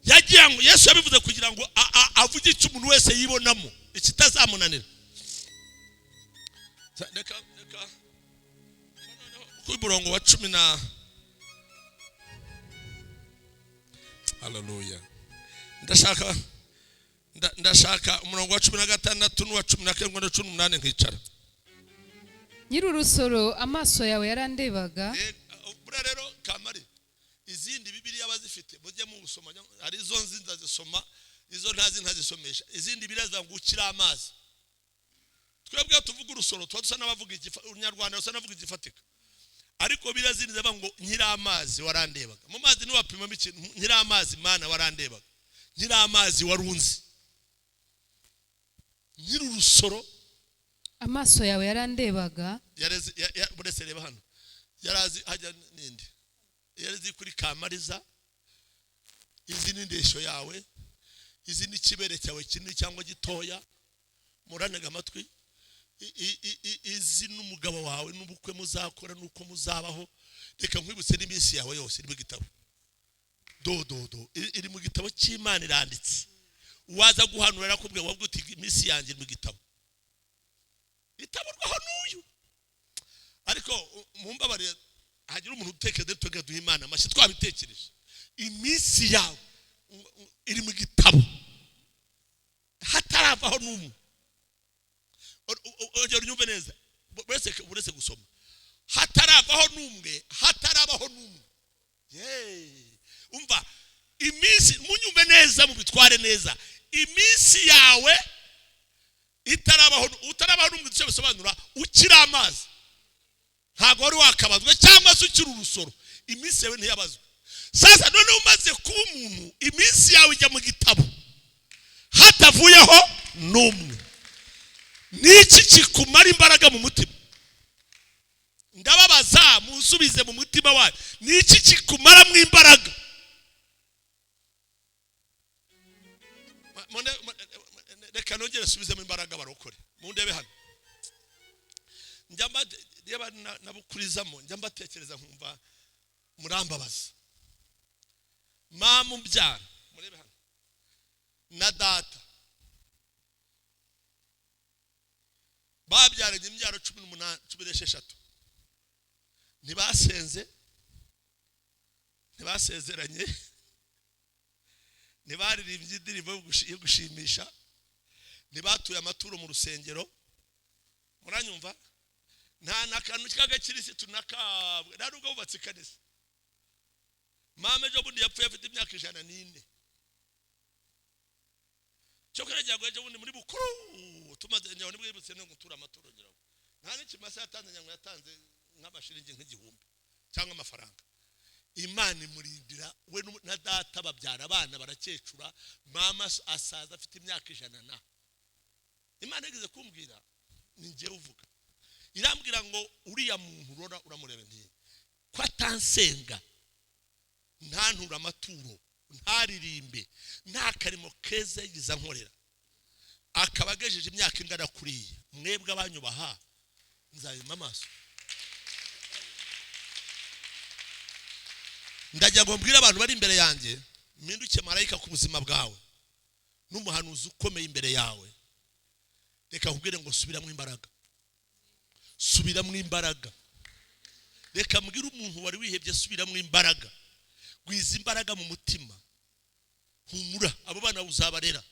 Speaker 1: Yagiye ngo Yesu yabivuze kugira ngo avuge icyo umuntu wese yibonamo ikitazamunanira. Reka ku murongo wa 10 na haleluya. Ndashaka umurongo wa 16 n'uwa 17 n'uwa 18 nkicara.
Speaker 3: Nyir'urusoro amaso yawe yarandebaga.
Speaker 1: Bura rero kamari izindi Bibiliya bazifite mujye mu gusoma, hari izo nzinza zisoma, izo ntazi ntazisomesha. Izindi biraza ngo ukira amazi. Twebwe tuvuga urusoro twadusa n'abavuga Unyarwanda usa navuga igifatika, ariko birazindi zaba ngo nkira amazi warandebaga. Mu mazi ni wapima ikintu, nkira amazi Mana warandebaga, nkira amazi warunzi. Nyir'urusoro
Speaker 3: amaso yawe yarandebaga.
Speaker 1: Yareze burese reba hano, yarazi hajya ninde, yarazi kuri Kamariza, izi ni ndesho yawe, izi ni kibere cyawe kinini cyangwa gitoya, muranega amatwi. Izi n'umugabo wawe n'ubukwe muzakora nuko muzabaho. Reka nkwibutse n'iminsi yawe yose iri mu gitabo iri mu gitabo cy'Imana iranditse. Waza guhanura akubwiye wabwo uti iminsi yanjye iri mu gitabo itaburwaho n'uyu. Ariko mumbabarire hagira umuntu utekereza twebwe duha Imana amashyi twabitekereje. Iminsi yawe iri mu gitabo hataravaho n'umwe. Ongera unyumve neza, buretse gusoma, hatarabaho n'umwe. Umva iminsi, munyumve neza mubitware neza, iminsi yawe utarabaho n'umwe. Icyo bisobanura ukira amazi, ntabwo wari wakabazwe cyangwa se ukiri urusoro, iminsi yawe ntiyabazwe. Sasa none umaze kuba umuntu, iminsi yawe ijya mu gitabo hatavuyeho n'umwe. Niki kikumara imbaraga mu mutima? Ndababaza musubize mu mutima wawe, niki kikumara mu imbaraga? Reka nongere subize mu imbaraga barokore. Mundebe hano, njamba yeba nabukurizamo, njamba tekereza nkumva murambabaza. Mama umbyara, murebe hano, na data babyaranye imbyaro 18 16. Ntibasenze, ntibasezeranye, ntibaririmbye indirimbo yo gushimisha, ntibatuye amaturo mu rusengero. Muranyumva? Nta nakantu cy'agakirisitu nakabwe, nta nubwo bubatse kanisa. Mama ejo bundi yapfuye afite imyaka 104. Cyo kurejyago ejo bundi muri bukuru tumaze nyawo nibwo yibutse no gutura amaturo ngiraho. Nta n'ikimasa yatanze nyango yatanze nk'amashiringi nk'igihumbi cyangwa amafaranga. Imana imurindira we na data babyara abana barakecura, mama asaza afite imyaka 100. Imana igeze kumbwira, ni ngiye uvuga, irambwira ngo uriya muntu urora uramurebe nti ko atansenga, nta ntura amaturo, ntaririmbe, nta karimo keza yigiza nkorera. akabagejeje imyaka ingana kuriya, mwebwe abanyubaha nzabima amaso. Ndagira ngo mbwire abantu bari imbere yanjye, mpinduke marayika ku buzima bwawe n'umuhanuzi ukomeye imbere yawe. Reka nkubwire ngo subiramo imbaraga, subiramo imbaraga. Reka mbwire umuntu wari wihebye, subiramo imbaraga, gwiza imbaraga mu mutima. Humura, abo bana uzabarera,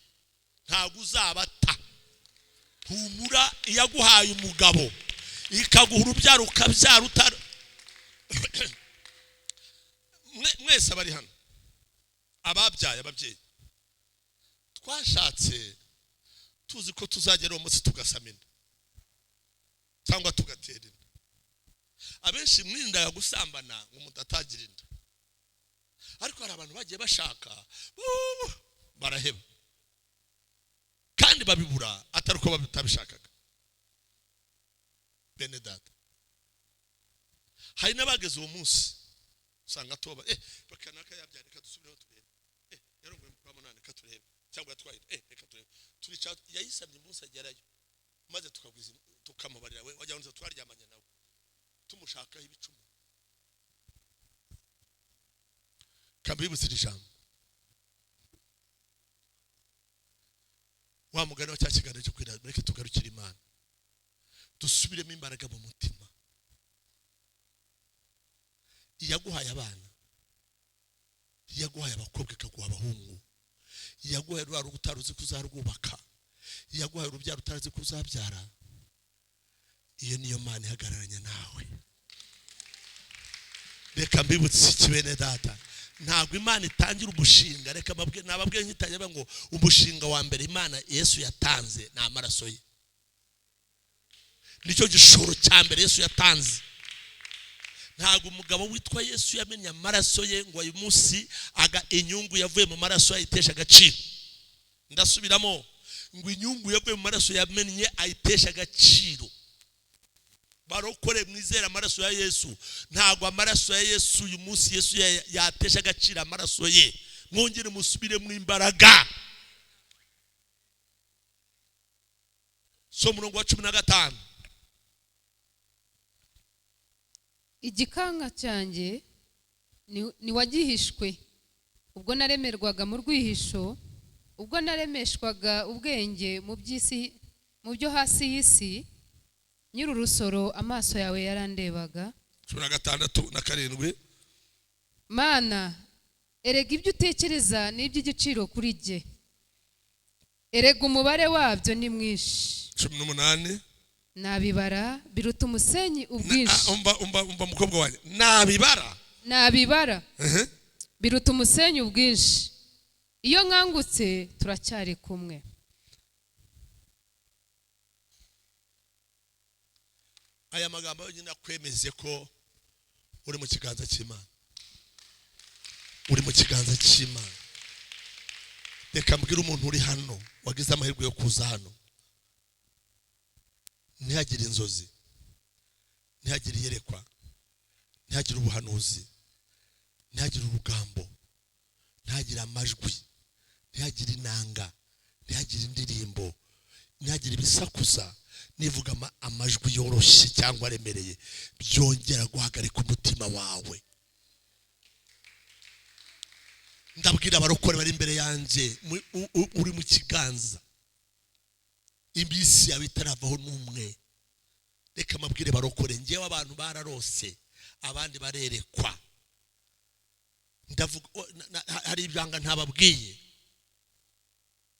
Speaker 1: ntabwo uzabata. Humura, iyaguhaye umugabo ikaguha urubyaro ukabyara utari mwese abari hano ababyaye, ababyeyi twashatse tuzi ko tuzagera umunsi tugasama inda cyangwa tugatera inda. Abenshi mwirindaga gusambana ngo umuntu atagira inda, ariko hari abantu bagiye bashaka baraheba kandi babibura atari uko batabishakaga. Bene data, hari n'abageze uwo munsi usanga toba bakanaka yabyara, reka dusubireho turebe, yarongoye kwa munani, reka turebe, cyangwa yatwaye, reka turebe. Turica yayisamye umunsi agerayo, maze tukagwiza tukamubarira, we wajya unza twaryamanye nawe tumushakaho ibicuma. Kambibutse ijambo wa mugani wa cya kiganiro cyo kwira, reka tugarukire Imana, dusubiremo imbaraga mu mutima. Iyaguhaye abana, iyaguhaye abakobwa ikaguha abahungu, iyaguhaye urubyaro utaruzi kuzarwubaka, iyaguhaye urubyaro utaruzi kuzabyara, iyo niyo Mana ihagararanye nawe. Reka mbibutse ikibene data, ntabwo Imana itangira umushinga. Reka nababwiye nkitangira ngo umushinga wa mbere Imana Yesu yatanze ni amaraso ye. Nicyo gishoro cya mbere Yesu yatanze. Ntabwo umugabo witwa Yesu yamenye amaraso ye ngo uyu munsi inyungu yavuye mu maraso ayitesha agaciro. Ndasubiramo ngo inyungu yavuye mu maraso yamenye ayitesha agaciro. Barokore mwizera amaraso ya Yesu. Ntabwo amaraso ya Yesu uyu munsi Yesu yatesha agaciro amaraso ye. Mwongere musubire mu imbaraga. So murongo wa 15.
Speaker 3: Igikanka cyanjye ni wagihishwe ubwo naremerwaga mu rwihisho, ubwo naremeshwaga ubwenge mu by'isi, mu byo hasi y'isi, nyir'urusoro amaso yawe yarandebaga.
Speaker 1: 16 na 7.
Speaker 3: Mana, erega ibyo utekereza ni iby'igiciro kuri jye, erega umubare wabyo ni mwinshi.
Speaker 1: 18.
Speaker 3: Nabibara biruta umusenyi ubwinshi.
Speaker 1: Umba mukobwa wanjye, nabibara
Speaker 3: biruta umusenyi ubwinshi. Iyo nkangutse turacyari kumwe.
Speaker 1: Aya magambo yonyine akwemeze ko uri mu kiganza cy'Imana, uri mu kiganza cy'Imana. Reka mbwira umuntu uri hano wagize amahirwe yo kuza hano, ntihagire inzozi, ntihagire iyerekwa, ntihagire ubuhanuzi, ntihagire urugambo, ntihagire amajwi, ntihagire inanga, ntihagire indirimbo, ntihagire ibisakuza nivuga amajwi yoroshye cyangwa aremereye byongera guhagarika umutima wawe. Ndabwira abarokore bari imbere yanjye, uri mu kiganza, imbisi yawe itaravaho n'umwe. Reka mabwire barokore, ngewe abantu bararose abandi barerekwa. Ndavuga hari ibyanga ntababwiye,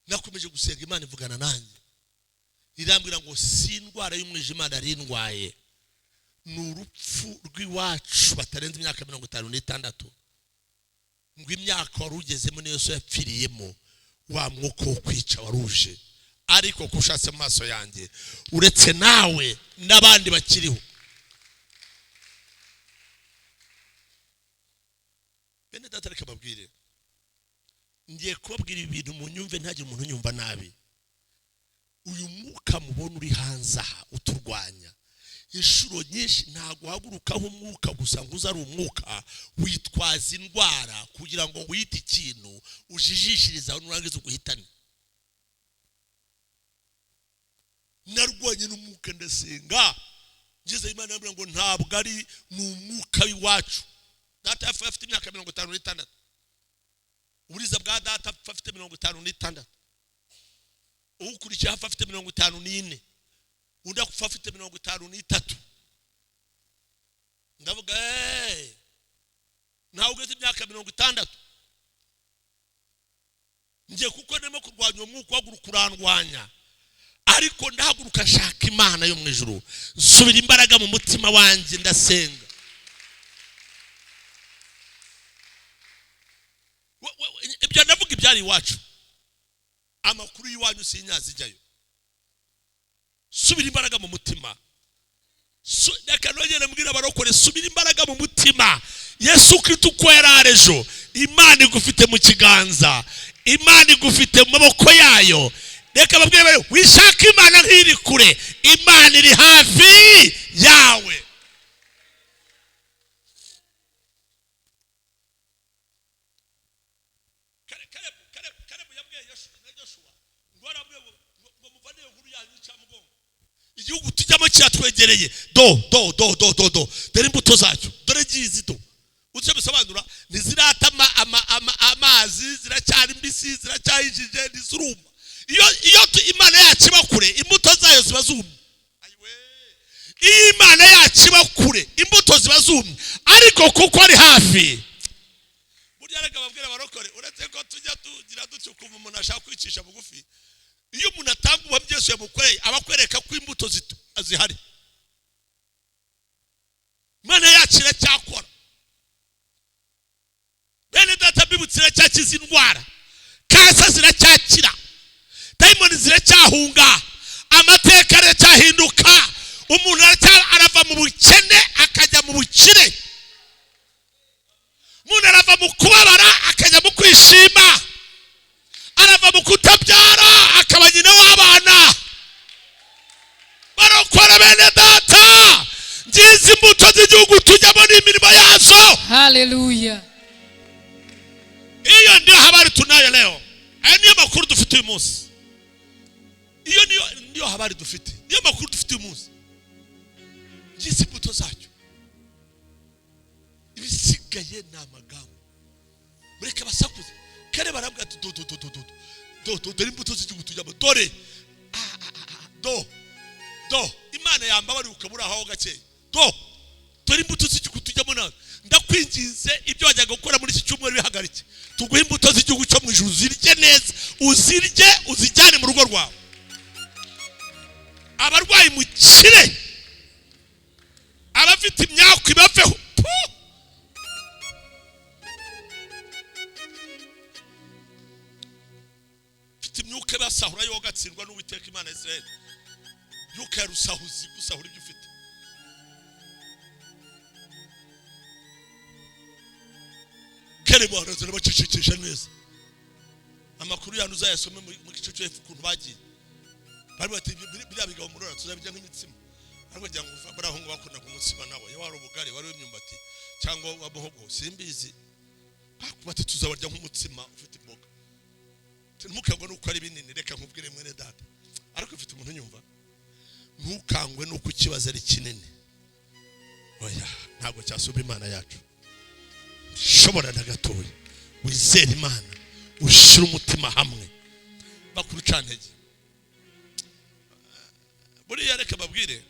Speaker 1: nakomeje gusenga Imana ivugana nanjye, irambwira ngo si indwara y'umwijima narindwaye, ni urupfu rw'iwacu batarenze imyaka 56, ngo imyaka wari ugezemo niyo Yesu yapfiriyemo, wa mwuka wo kwica waruje, ariko kushatse mu maso yanjye uretse nawe n'abandi bakiriho. Bene data, reka babwire, ngiye kubabwira ibintu mu nyumve ntagire umuntu nyumva nabi. Uyu mwuka mubona uri hanze aha uturwanya, inshuro nyinshi ntago hagurukaho umwuka gusa ngo uza ari umwuka witwaza indwara kugira ngo wite ikintu ujijishiriza nurangiza uguhitane. narwanye n'umwuka ndasenga ngeze Imana yambwira ngo ntabwo ari n'umwuka w'iwacu. Data yapfuye afite imyaka 56, uburiza bwa data afite 56, ukurikiye hafi afite 54, undi akufa afite 53. Ndavuga nawe ugeze imyaka 60 ngiye kuko ndimo kurwanya umwuka wagurukurandwanya, ariko ndahaguruka nshaka Imana yo mu ijuru, nsubira imbaraga mu mutima wanjye ndasenga. Ibyo ndavuga ibyari iwacu, amakuru y'iwanyu sinyazijyayo. Subira imbaraga mu mutima, reka nongere mbwira abarokore subira imbaraga mu mutima. Yesu Kristo uko yararejo, Imana igufite mu kiganza, Imana igufite mu maboko yayo. Reka babwire wishaka Imana nk'iri kure, Imana iri hafi yawe. Kalebu yabwiye Yoshua ngo arabwiye ngo muvane inkuru yanyu cy'amugongo, igihugu tujyamo cyatwegereye, dore imbuto zacyo, dore gizi do. Ucyo bisobanura ntiziratama amazi, ziracyari mbisi, ziracyahijije, ntizuruma. Iyo Imana yacu iba kure, imbuto zayo ziba zumye. Iyo Imana yacu iba kure, imbuto ziba zumye, ariko kuko ari hafi. Burya reka babwire abarokore, uretse ko tujya tugira dutyo kumva umuntu ashaka kwicisha bugufi, iyo umuntu atanga ubuhamya Yesu yamukoreye abakwereka ko imbuto zihari. Imana yacu iracyakora. Bene data bibutse iracyakiza indwara, kansa ziracyakira, dayimoni ziracyahunga, amateka aracyahinduka, umuntu arava mu bukene akajya mu bukire, umuntu arava mu kubabara akajya mu kwishima, arava mu kutabyara akaba nyina w'abana. Barokora bene data, ngize imbuto z'igihugu tujyamo n'imirimo yazo.
Speaker 3: Haleluya.
Speaker 1: Iyo ndio habari tunayo leo. Aya niyo makuru dufite uyu munsi. Iyo niyo habari dufite. Niyo makuru dufite uyu munsi. Ngize imbuto zacyo. Ibisigaye ni amagambo. Mureke basakuze. Kare barabwa ati dore imbuto z'igihugu tujyamo. Do Imana yambabari ukabura aho gake. Dore imbuto z'igihugu tujyamo nawe. Ndakwinginze ibyo wajyaga gukora muri iki cyumweru bihagarike. Tuguhe imbuto z'igihugu cyo mu ijuru, zirye neza, uzirye uzijyane mu rugo rwawe. Abarwayi mukire, abafite imyaka ibaveho. Fite imyuka basahura yo gatsindwa n'Uwiteka Imana Israel. Yuka rusahuzi gusahura ibyo ufite. Kare baraza bacecekesha neza. Amakuru yanyu uzayasome mu gice cyo hepfo kuntu bagiye. Bari bati biriya bigabo murora tuzabijya nk'imitsima. Ariko jya ngo baraho ngo bakunda ku mutsima nawe. Wari ubugari, wari imyumbati cyangwa wabohogo simbizi. Bakubati tuzabarya nk'umutsima ufite imboga. Ntimukagwa nuko ari binini, reka nkubwire mwene data. Ariko ufite umuntu nyumva. Ntukangwe nuko ikibazo ari kinini. Oya, ntabwo cyasuba Imana yacu. Shobora na gatoya wizera Imana, ushira umutima hamwe, bakuru cantege. Buriya reka babwire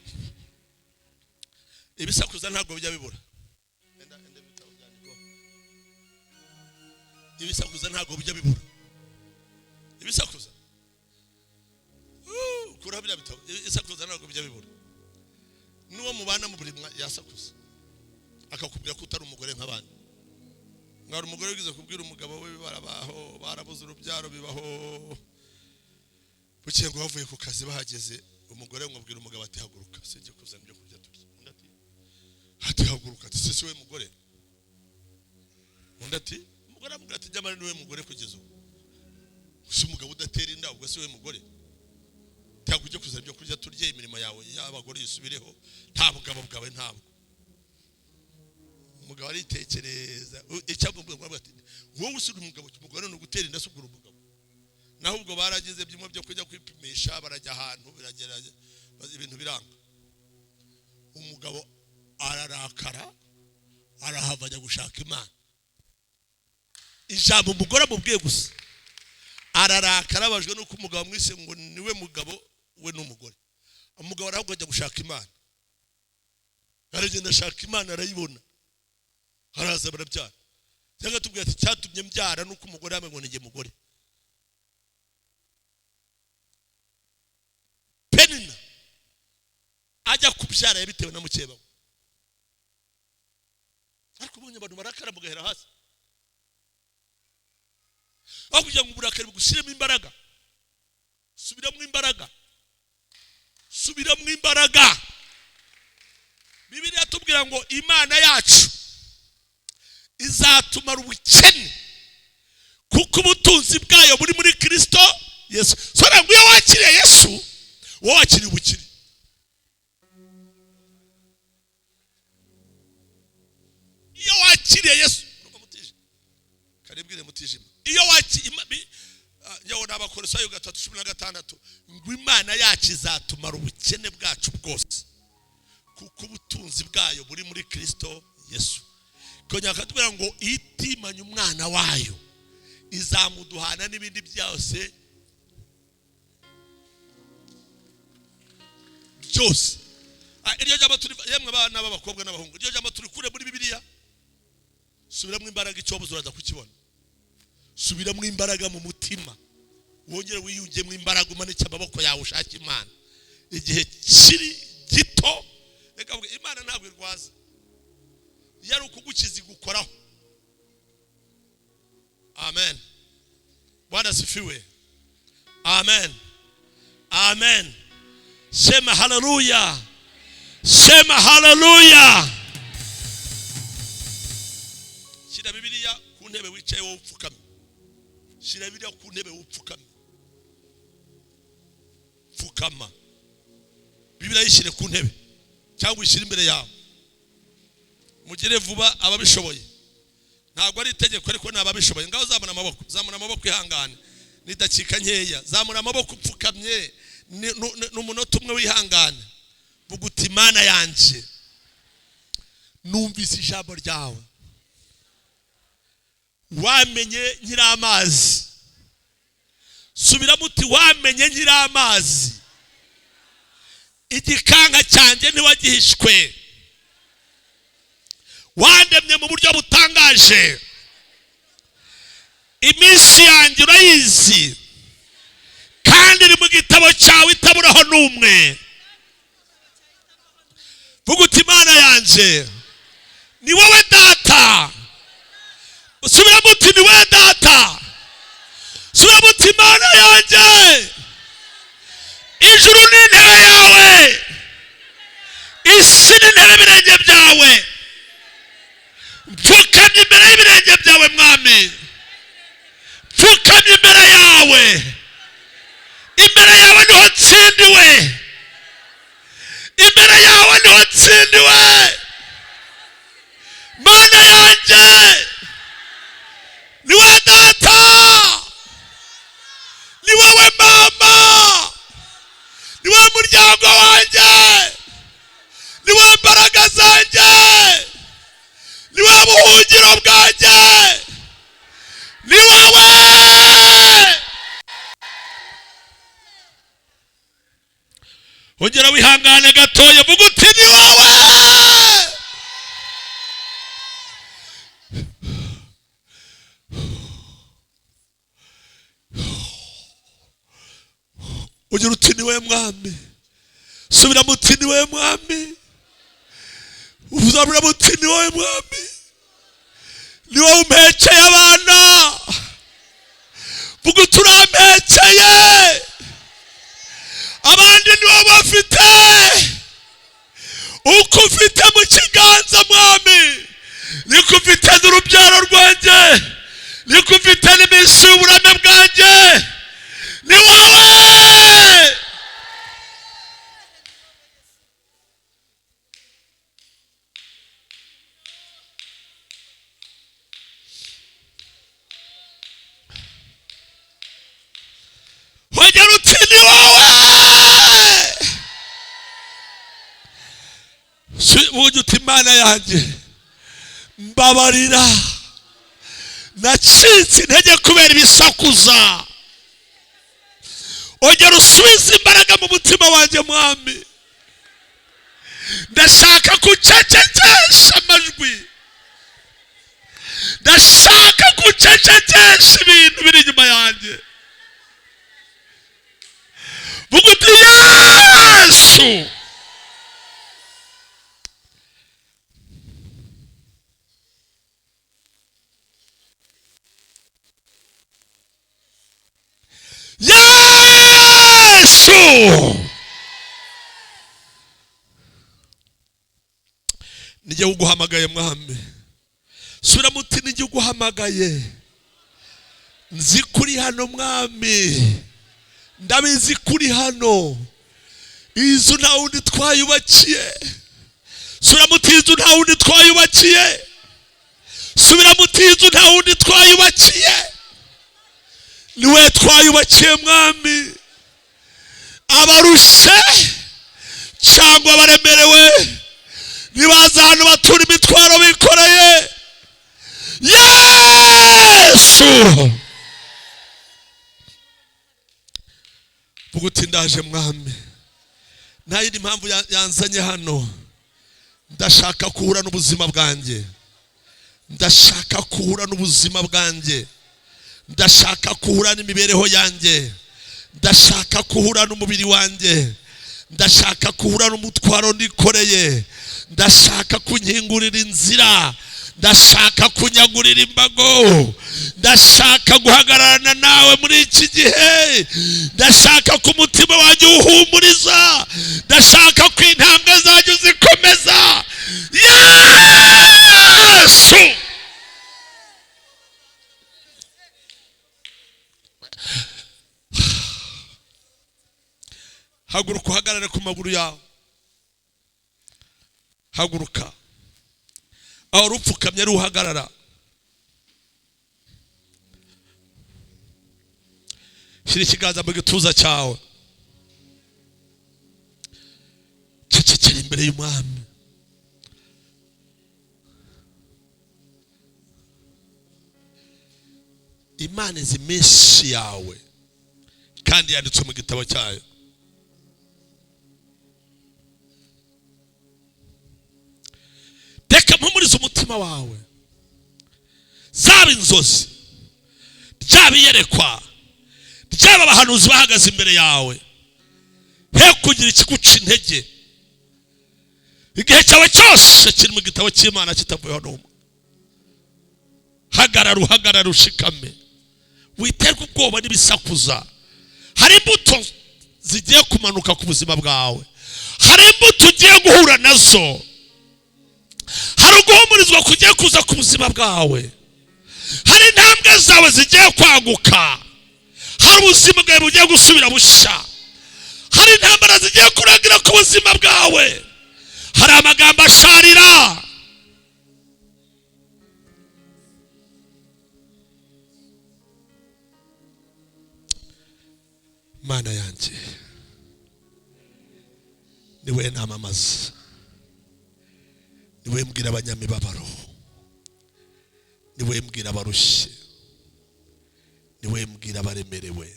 Speaker 1: ibisakuza ntabwo bijya bibura. Ibisakuza ntabwo bijya bibura. Ibisakuza kura bya bitabo, ibisakuza ntabwo bijya bibura. Nuwo mubana mu buri yasakuza akakubwira ko utari umugore nk'abandi. Ngari umugore wigize kubwira umugabo we barabaho, barabuze urubyaro bibaho. Bukiye ngo bavuye ku kazi bahageze, umugore umubwira umugabo ati haguruka, sije kuzana ibyo kurya turya. Undi ati haguruka, ati sese we mugore. Undi ati umugore amubwira ati jamani niwe mugore kugeza ubu. Usi umugabo udatera inda ubwo se we mugore. Cyangwa kuzana ibyo kurya turye, imirimo yawe y'abagore yisubireho, nta mugabo bwawe ntabwo. Umugabo aritekereza icyagomba kuvuga ati wowe usura umugabo umugore no gutera inda subura umugabo. naho ubwo baragize byimwe byo kujya kwipimisha barajya ahantu biragerage ibintu biranga umugabo ararakara arahava ajya gushaka Imana ijambo umugore amubwiye gusa ararakara abajwe nuko umugabo mwise ngo niwe mugabo we n'umugore umugabo arahubwo ajya gushaka Imana aragenda ashaka Imana arayibona haraza barabyara cyangwa tubwira ati cyatumye mbyara nuko umugore yamenye ngo nige mugore Penina ajya kubyara yabitewe na mukeba ariko ubonye abantu barakara mugahera hasi aho kugira ngo uburakari bugushyiremo imbaraga subiramo imbaraga Bibiliya tubwira ngo Imana yacu izatumara ubukene kuko ubutunzi bwayo buri muri Kristo Yesu sora ngo iyo wakiriye Yesu wowe wakiriye ubukire iyo wakiriye Yesu karibwire mutijima iyo yawo n'Abakolosayo 3:16 ngo Imana yacu izatumara ubukene bwacu bwose kuko ubutunzi bwayo buri muri Kristo Yesu konya katubwira ngo itimanye umwana wayo izamuduhana n'ibindi byose byose iryo jambo turi yemwe abana b'abakobwa n'abahungu iryo jambo turi kure muri Bibiliya subiramo imbaraga icyobuzo uraza kukibona subiramo imbaraga mu mutima wongere wiyungemo imbaraga umanike amaboko yawe ushaka Imana igihe kiri gito reka Imana ntabwo irwaza yari ukugukiza gukoraho amen Bwana sifiwe amen sema haleluya shira Bibiliya ku ntebe wicaye wowe upfukamye shira Bibiliya ku ntebe upfukamye pfukama Bibiliya yishire ku ntebe cyangwa ishira imbere yawe mugire vuba ababishoboye ntabwo ari itegeko ariko nababishoboye ngaho zamura amaboko ihangane nidakika nkeya zamura amaboko upfukamye n'umunota umwe wihangane vuguti Imana yanje numvise ijambo ryawe wamenye nyiramazi subira muti wamenye nyiramazi igikanga cyanjye ntiwagihishwe wandemye mu buryo butangaje iminsi yanjye urayizi kandi iri mu gitabo cyawe itaburaho n'umwe vuguti Imana yanje ni wowe data subira muti ni wowe data subira muti Imana yanje ijuru ni intebe yawe isi ni intebe y'ibirenge byawe pfukamye imbere y'ibirenge byawe mwami pfukamye imbere yawe niho tsindiwe imbere yawe niho tsindiwe Mana yanjye ni wowe data ni wowe mama ni wowe muryango wanjye ni wowe mbaraga zanjye ni wowe buhungiro bwanjye ni wowe ongera wihangane gatoya vuga uti ni wowe ongera uti ni wowe mwami subira muti ni wowe mwami uzabura muti ni wowe mwami ni wowe umpekeye abana vuga uti urampekeye abandi ni wowe bafite uko ufite mu kiganza mwami niko ufite n'urubyaro rwanjye niko ufite n'iminsi y'uburame bwanjye ni wowe Mana yanjye mbabarira, nacitse intege kubera ibisakuza. Ongera usubize imbaraga mu mutima wanjye mwami. Ndashaka kucecekesha amajwi, ndashaka kucecekesha ibintu biri inyuma yanjye. Vuga uti Yesu. Yesu. Nijye uguhamagaye mwami. Sura muti nijye uguhamagaye. Nzi kuri hano mwami. Ndabizi kuri hano. Izo nta wundi twayubakiye. Sura muti izo nta wundi twayubakiye. Subira muti izo nta wundi twayubakiye. Niwe twayubakiye mwami. Abarushe cyangwa baremerewe nibaza hano batura imitwaro bikoreye. Yesu. Vuga uti ndaje mwami. Nta yindi mpamvu yanzanye hano. Ndashaka kuhura n'ubuzima bwanjye. Ndashaka kuhura n'ubuzima bwanjye. Ndashaka kuhura n'imibereho yanjye. Ndashaka kuhura n'umubiri wanjye. Ndashaka kuhura n'umutwaro nikoreye. Ndashaka kunyingurira inzira. Ndashaka kunyagurira imbago. Ndashaka guhagararana nawe muri iki gihe. Ndashaka ko umutima wanjye uhumuriza. Ndashaka ko intambwe zanjye zikomeza. Yesu. Haguruka uhagarare ku maguru yawe. Haguruka. Aho rupfukamye ari uhagarara. Shira ikiganza mu gituza cyawe. Cecekera imbere y'umwami. Imana izi iminsi yawe kandi yanditse mu gitabo cyayo. Reka mpumurize umutima wawe. Zaba inzozi, byaba iyerekwa, byaba abahanuzi bahagaze imbere yawe, he kugira ikiguca intege. Igihe cyawe cyose kiri mu gitabo cy'Imana kitavuyeho n'umwe. Hagarara ushikame. Witerwa ubwoba n'ibisakuza. Hari imbuto zigiye kumanuka ku buzima bwawe. Hari imbuto ugiye guhura nazo. Hari uguhumurizwa kugiye kuza ku buzima bwawe. Hari intambwe zawe zigiye kwaguka. Hari ubuzima bwawe bugiye gusubira bushya. Hari intambara zigiye kuragira ku buzima bwawe. Hari amagambo asharira. Mana yanjye, niwe namamaza. Niwe mbwira abanyamibabaro. Niwe mbwira abarushye. Niwe mbwira abaremerewe.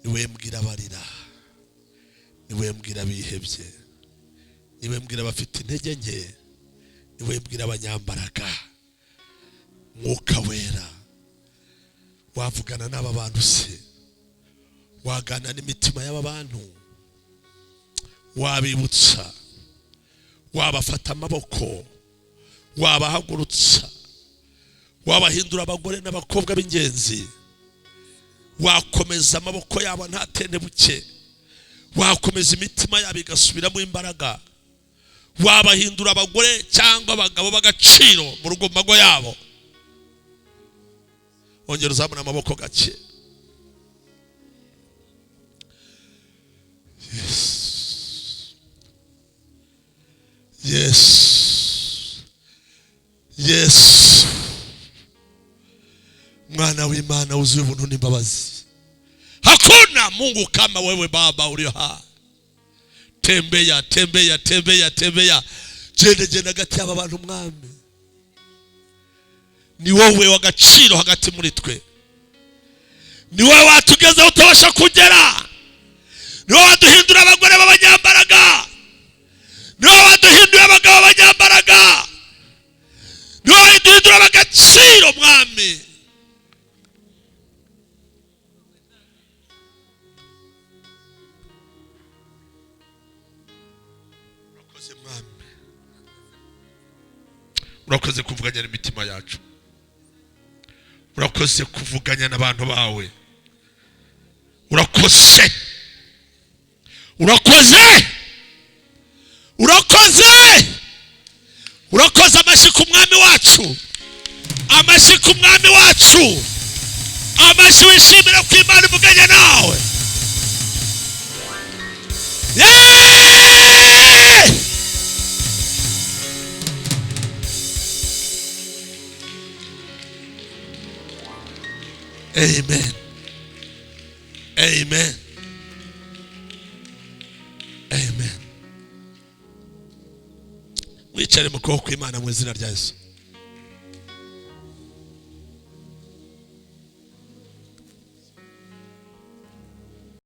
Speaker 1: Niwe mbwira abarira. Niwe mbwira abihebye. Niwe mbwira abafite intege nke. Niwe mbwira abanyambaraga. Mwuka wera, wavugana n'aba bantu se? Wagana n'imitima y'aba bantu? Wabibutsa? Wabafata amaboko? Wabahagurutsa? Wabahindura abagore n'abakobwa b'ingenzi? Wakomeza amaboko yabo ntatende buke? Wakomeza imitima yabo igasubiramo imbaraga? Wabahindura abagore cyangwa abagabo b'agaciro mu rugo mago yabo? Ongera uzamura amaboko gake. Yes. Mwana w'Imana uzuye ubuntu n'imbabazi. Hakuna Mungu kama wewe Baba ulio hai. Tembea. genda hagati y'aba bantu mwami, ni wowe w'agaciro hagati muri twe, ni wowe watugezeho utabasha kugera, ni wowe waduhindura abagore b'abanyambaraga, ni wowe waduhinduye abagabo b'abanyambaraga, ni wowe waduhindura ab'agaciro mwami. urakoze mwami, urakoze kuvuganya n'imitima yacu, urakoze kuvuganya n'abantu bawe, urakoze urakoze urakoze urakoze. amashyi ku mwami wacu, amashyi ku mwami wacu, amashyi wishimira ko Imana ivuganye nawe. Amen. Amen. Amen. Wicare mu kuboko kw'Imana mu izina rya Yesu.